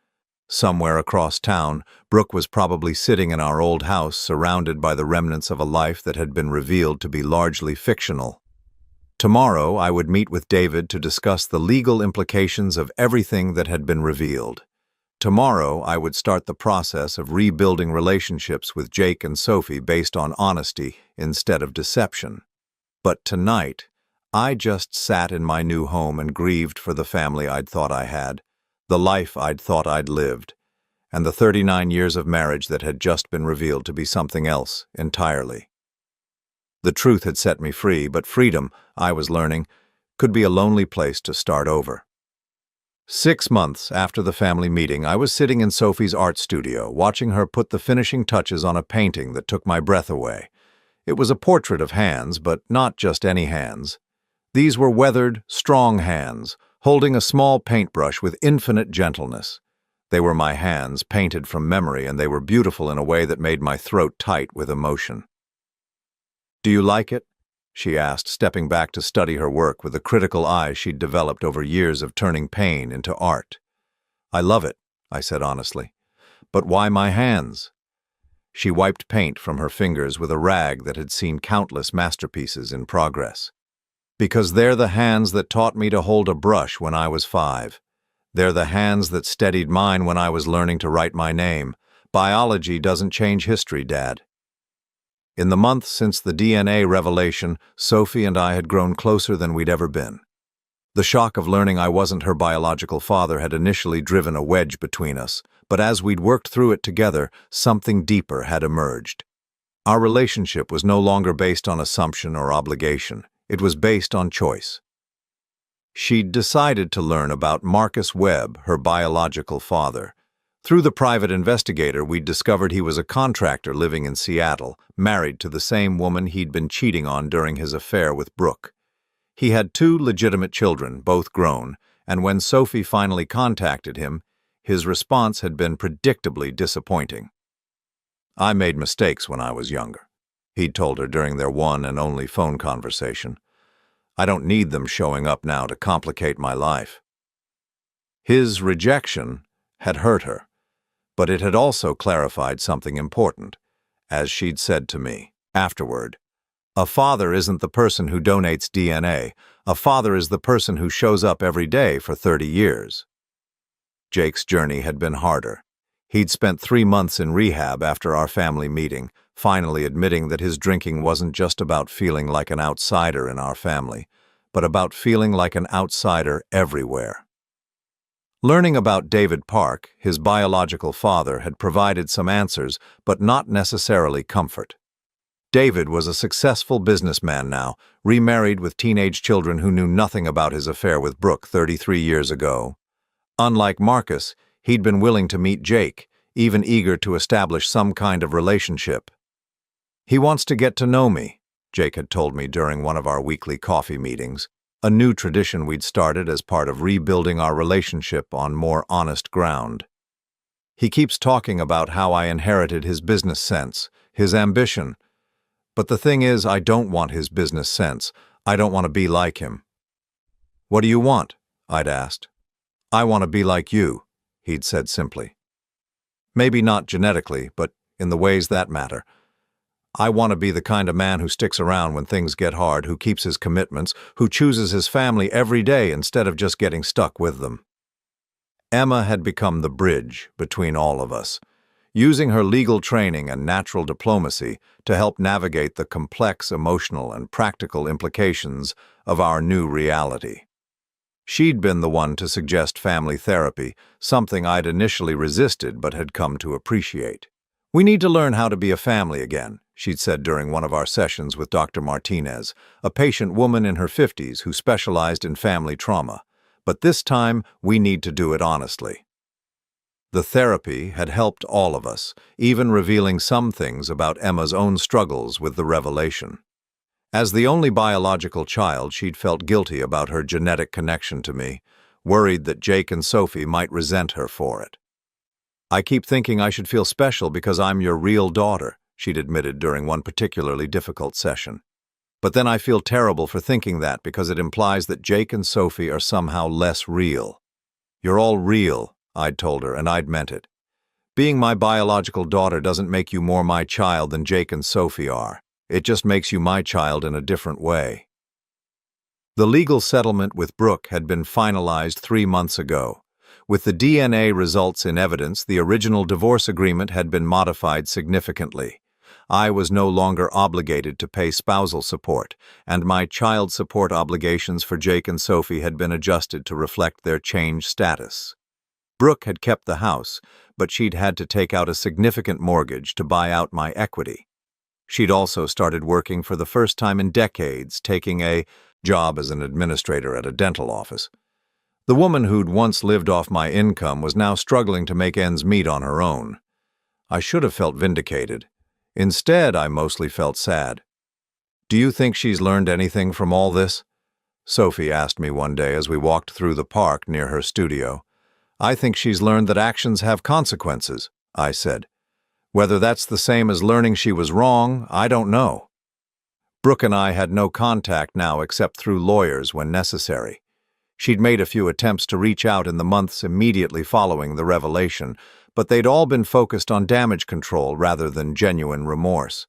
Somewhere across town, Brooke was probably sitting in our old house, surrounded by the remnants of a life that had been revealed to be largely fictional. Tomorrow, I would meet with David to discuss the legal implications of everything that had been revealed. Tomorrow, I would start the process of rebuilding relationships with Jake and Sophie based on honesty instead of deception. But tonight, I just sat in my new home and grieved for the family I'd thought I had, the life I'd thought I'd lived, and the 39 years of marriage that had just been revealed to be something else entirely. The truth had set me free, but freedom, I was learning, could be a lonely place to start over. 6 months after the family meeting, I was sitting in Sophie's art studio, watching her put the finishing touches on a painting that took my breath away. It was a portrait of hands, but not just any hands. These were weathered, strong hands, holding a small paintbrush with infinite gentleness. They were my hands, painted from memory, and they were beautiful in a way that made my throat tight with emotion. "Do you like it?" she asked, stepping back to study her work with the critical eye she'd developed over years of turning pain into art. "I love it," I said honestly. "But why my hands?" She wiped paint from her fingers with a rag that had seen countless masterpieces in progress. "Because they're the hands that taught me to hold a brush when I was 5. They're the hands that steadied mine when I was learning to write my name. Biology doesn't change history, Dad." In the months since the DNA revelation, Sophie and I had grown closer than we'd ever been. The shock of learning I wasn't her biological father had initially driven a wedge between us, but as we'd worked through it together, something deeper had emerged. Our relationship was no longer based on assumption or obligation. It was based on choice. She'd decided to learn about Marcus Webb, her biological father. Through the private investigator, we'd discovered he was a contractor living in Seattle, married to the same woman he'd been cheating on during his affair with Brooke. He had 2 legitimate children, both grown, and when Sophie finally contacted him, his response had been predictably disappointing. "I made mistakes when I was younger," he'd told her during their one and only phone conversation. "I don't need them showing up now to complicate my life." His rejection had hurt her, but it had also clarified something important. As she'd said to me afterward, "A father isn't the person who donates DNA. A father is the person who shows up every day for 30 years. Jake's journey had been harder. He'd spent 3 months in rehab after our family meeting, finally admitting that his drinking wasn't just about feeling like an outsider in our family, but about feeling like an outsider everywhere. Learning about David Park, his biological father, had provided some answers, but not necessarily comfort. David was a successful businessman now, remarried with teenage children who knew nothing about his affair with Brooke 33 years ago. Unlike Marcus, he'd been willing to meet Jake, even eager to establish some kind of relationship. "He wants to get to know me," Jake had told me during one of our weekly coffee meetings, a new tradition we'd started as part of rebuilding our relationship on more honest ground. "He keeps talking about how I inherited his business sense, his ambition. But the thing is, I don't want his business sense. I don't want to be like him." "What do you want?" I'd asked. "I want to be like you," he'd said simply. "Maybe not genetically, but in the ways that matter. I want to be the kind of man who sticks around when things get hard, who keeps his commitments, who chooses his family every day instead of just getting stuck with them." Emma had become the bridge between all of us, using her legal training and natural diplomacy to help navigate the complex emotional and practical implications of our new reality. She'd been the one to suggest family therapy, something I'd initially resisted but had come to appreciate. "We need to learn how to be a family again," she'd said during one of our sessions with Dr. Martinez, a patient woman in her 50s who specialized in family trauma. "But this time, we need to do it honestly." The therapy had helped all of us, even revealing some things about Emma's own struggles with the revelation. As the only biological child, she'd felt guilty about her genetic connection to me, worried that Jake and Sophie might resent her for it. "I keep thinking I should feel special because I'm your real daughter," she'd admitted during one particularly difficult session. "But then I feel terrible for thinking that because it implies that Jake and Sophie are somehow less real." "You're all real," I'd told her, and I'd meant it. "Being my biological daughter doesn't make you more my child than Jake and Sophie are. It just makes you my child in a different way." The legal settlement with Brooke had been finalized 3 months ago. With the DNA results in evidence, the original divorce agreement had been modified significantly. I was no longer obligated to pay spousal support, and my child support obligations for Jake and Sophie had been adjusted to reflect their changed status. Brooke had kept the house, but she'd had to take out a significant mortgage to buy out my equity. She'd also started working for the first time in decades, taking a job as an administrator at a dental office. The woman who'd once lived off my income was now struggling to make ends meet on her own. I should have felt vindicated. Instead, I mostly felt sad. "Do you think she's learned anything from all this?" Sophie asked me one day as we walked through the park near her studio. "I think she's learned that actions have consequences," I said. "Whether that's the same as learning she was wrong, I don't know." Brooke and I had no contact now except through lawyers when necessary. She'd made a few attempts to reach out in the months immediately following the revelation, but they'd all been focused on damage control rather than genuine remorse.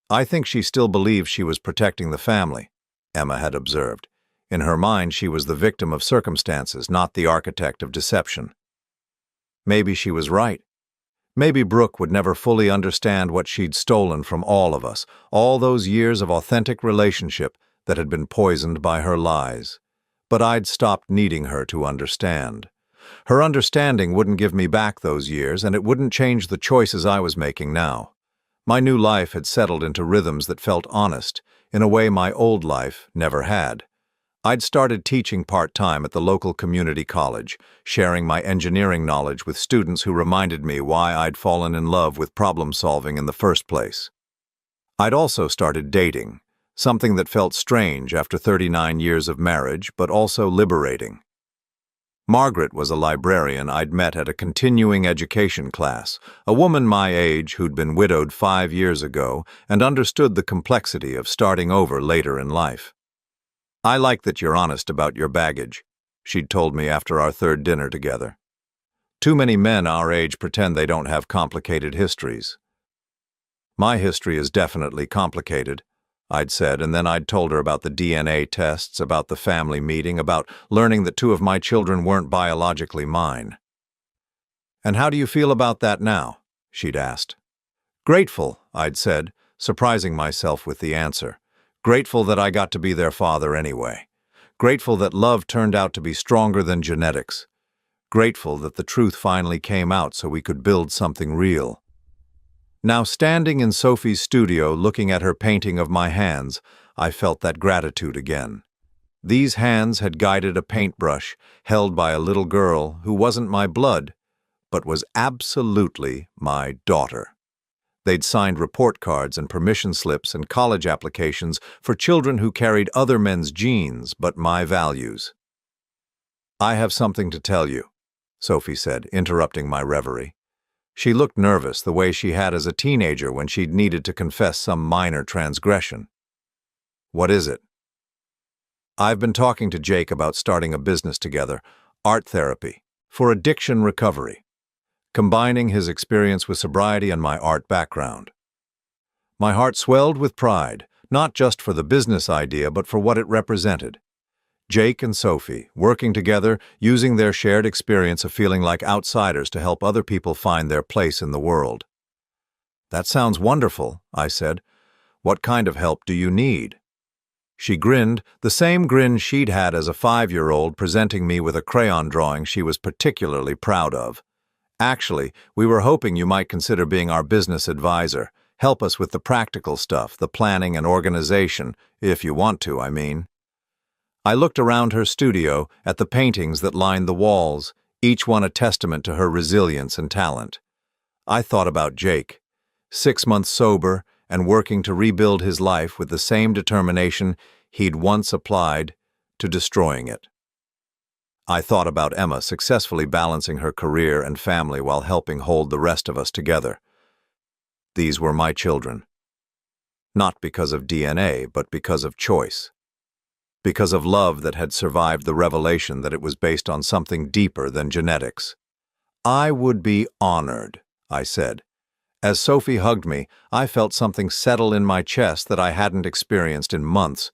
"I think she still believes she was protecting the family," Emma had observed. In her mind, she was the victim of circumstances, not the architect of deception. Maybe she was right. Maybe Brooke would never fully understand what she'd stolen from all of us, all those years of authentic relationship that had been poisoned by her lies. But I'd stopped needing her to understand. Her understanding wouldn't give me back those years, and it wouldn't change the choices I was making now. My new life had settled into rhythms that felt honest, in a way my old life never had. I'd started teaching part-time at the local community college, sharing my engineering knowledge with students who reminded me why I'd fallen in love with problem-solving in the first place. I'd also started dating, something that felt strange after 39 years of marriage, but also liberating. Margaret was a librarian I'd met at a continuing education class, a woman my age who'd been widowed 5 years ago and understood the complexity of starting over later in life. "I like that you're honest about your baggage," she'd told me after our third dinner together. "Too many men our age pretend they don't have complicated histories." "My history is definitely complicated," I'd said, and then I'd told her about the DNA tests, about the family meeting, about learning that 2 of my children weren't biologically mine. "And how do you feel about that now?" she'd asked. "Grateful," I'd said, surprising myself with the answer. Grateful that I got to be their father anyway. Grateful that love turned out to be stronger than genetics. Grateful that the truth finally came out so we could build something real. Now, standing in Sophie's studio looking at her painting of my hands, I felt that gratitude again. These hands had guided a paintbrush held by a little girl who wasn't my blood, but was absolutely my daughter. They'd signed report cards and permission slips and college applications for children who carried other men's genes but my values. "I have something to tell you," Sophie said, interrupting my reverie. She looked nervous, the way she had as a teenager when she'd needed to confess some minor transgression. "What is it?" "I've been talking to Jake about starting a business together, art therapy, for addiction recovery, combining his experience with sobriety and my art background." My heart swelled with pride, not just for the business idea, but for what it represented. Jake and Sophie, working together, using their shared experience of feeling like outsiders to help other people find their place in the world. "That sounds wonderful," I said. "What kind of help do you need?" She grinned, the same grin she'd had as a 5-year-old, presenting me with a crayon drawing she was particularly proud of. "Actually, we were hoping you might consider being our business advisor. Help us with the practical stuff, the planning and organization, if you want to, I mean." I looked around her studio at the paintings that lined the walls, each one a testament to her resilience and talent. I thought about Jake, 6 months sober and working to rebuild his life with the same determination he'd once applied to destroying it. I thought about Emma successfully balancing her career and family while helping hold the rest of us together. These were my children. Not because of DNA, but because of choice. Because of love that had survived the revelation that it was based on something deeper than genetics. "I would be honored," I said. As Sophie hugged me, I felt something settle in my chest that I hadn't experienced in months.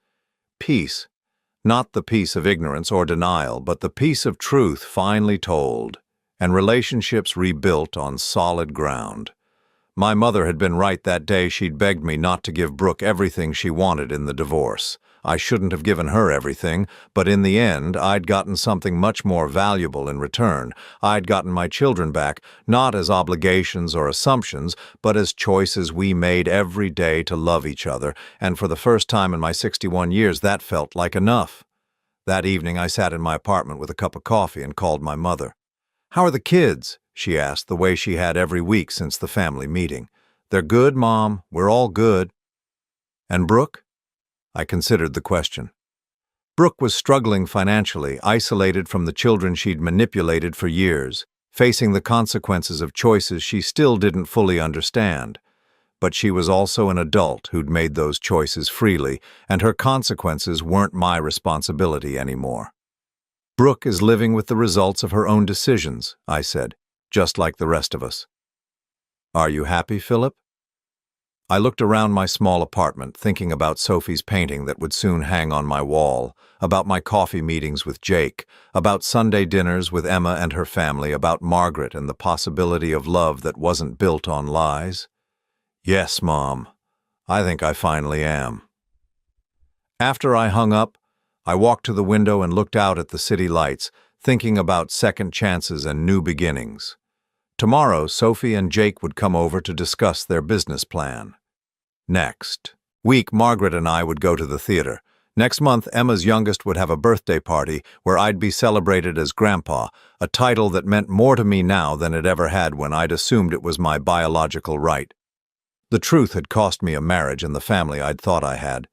Peace. Not the peace of ignorance or denial, but the peace of truth finally told, and relationships rebuilt on solid ground. My mother had been right that day she'd begged me not to give Brooke everything she wanted in the divorce. I shouldn't have given her everything, but in the end, I'd gotten something much more valuable in return. I'd gotten my children back, not as obligations or assumptions, but as choices we made every day to love each other, and for the first time in my 61 years, that felt like enough. That evening, I sat in my apartment with a cup of coffee and called my mother. "How are the kids?" she asked, the way she had every week since the family meeting. "They're good, Mom. We're all good." "And Brooke?" I considered the question. Brooke was struggling financially, isolated from the children she'd manipulated for years, facing the consequences of choices she still didn't fully understand. But she was also an adult who'd made those choices freely, and her consequences weren't my responsibility anymore. "Brooke is living with the results of her own decisions," I said, "just like the rest of us." "Are you happy, Philip?" I looked around my small apartment, thinking about Sophie's painting that would soon hang on my wall, about my coffee meetings with Jake, about Sunday dinners with Emma and her family, about Margaret and the possibility of love that wasn't built on lies. Yes, Mom, I think I finally am. After I hung up, I walked to the window and looked out at the city lights, thinking about second chances and new beginnings. Tomorrow, Sophie and Jake would come over to discuss their business plan. Next week, Margaret and I would go to the theater. Next month, Emma's youngest would have a birthday party where I'd be celebrated as Grandpa, a title that meant more to me now than it ever had when I'd assumed it was my biological right. The truth had cost me a marriage and the family I'd thought I had.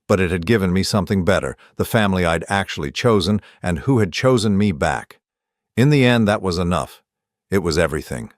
But it had given me something better, the family I'd actually chosen and who had chosen me back. In the end, that was enough. It was everything.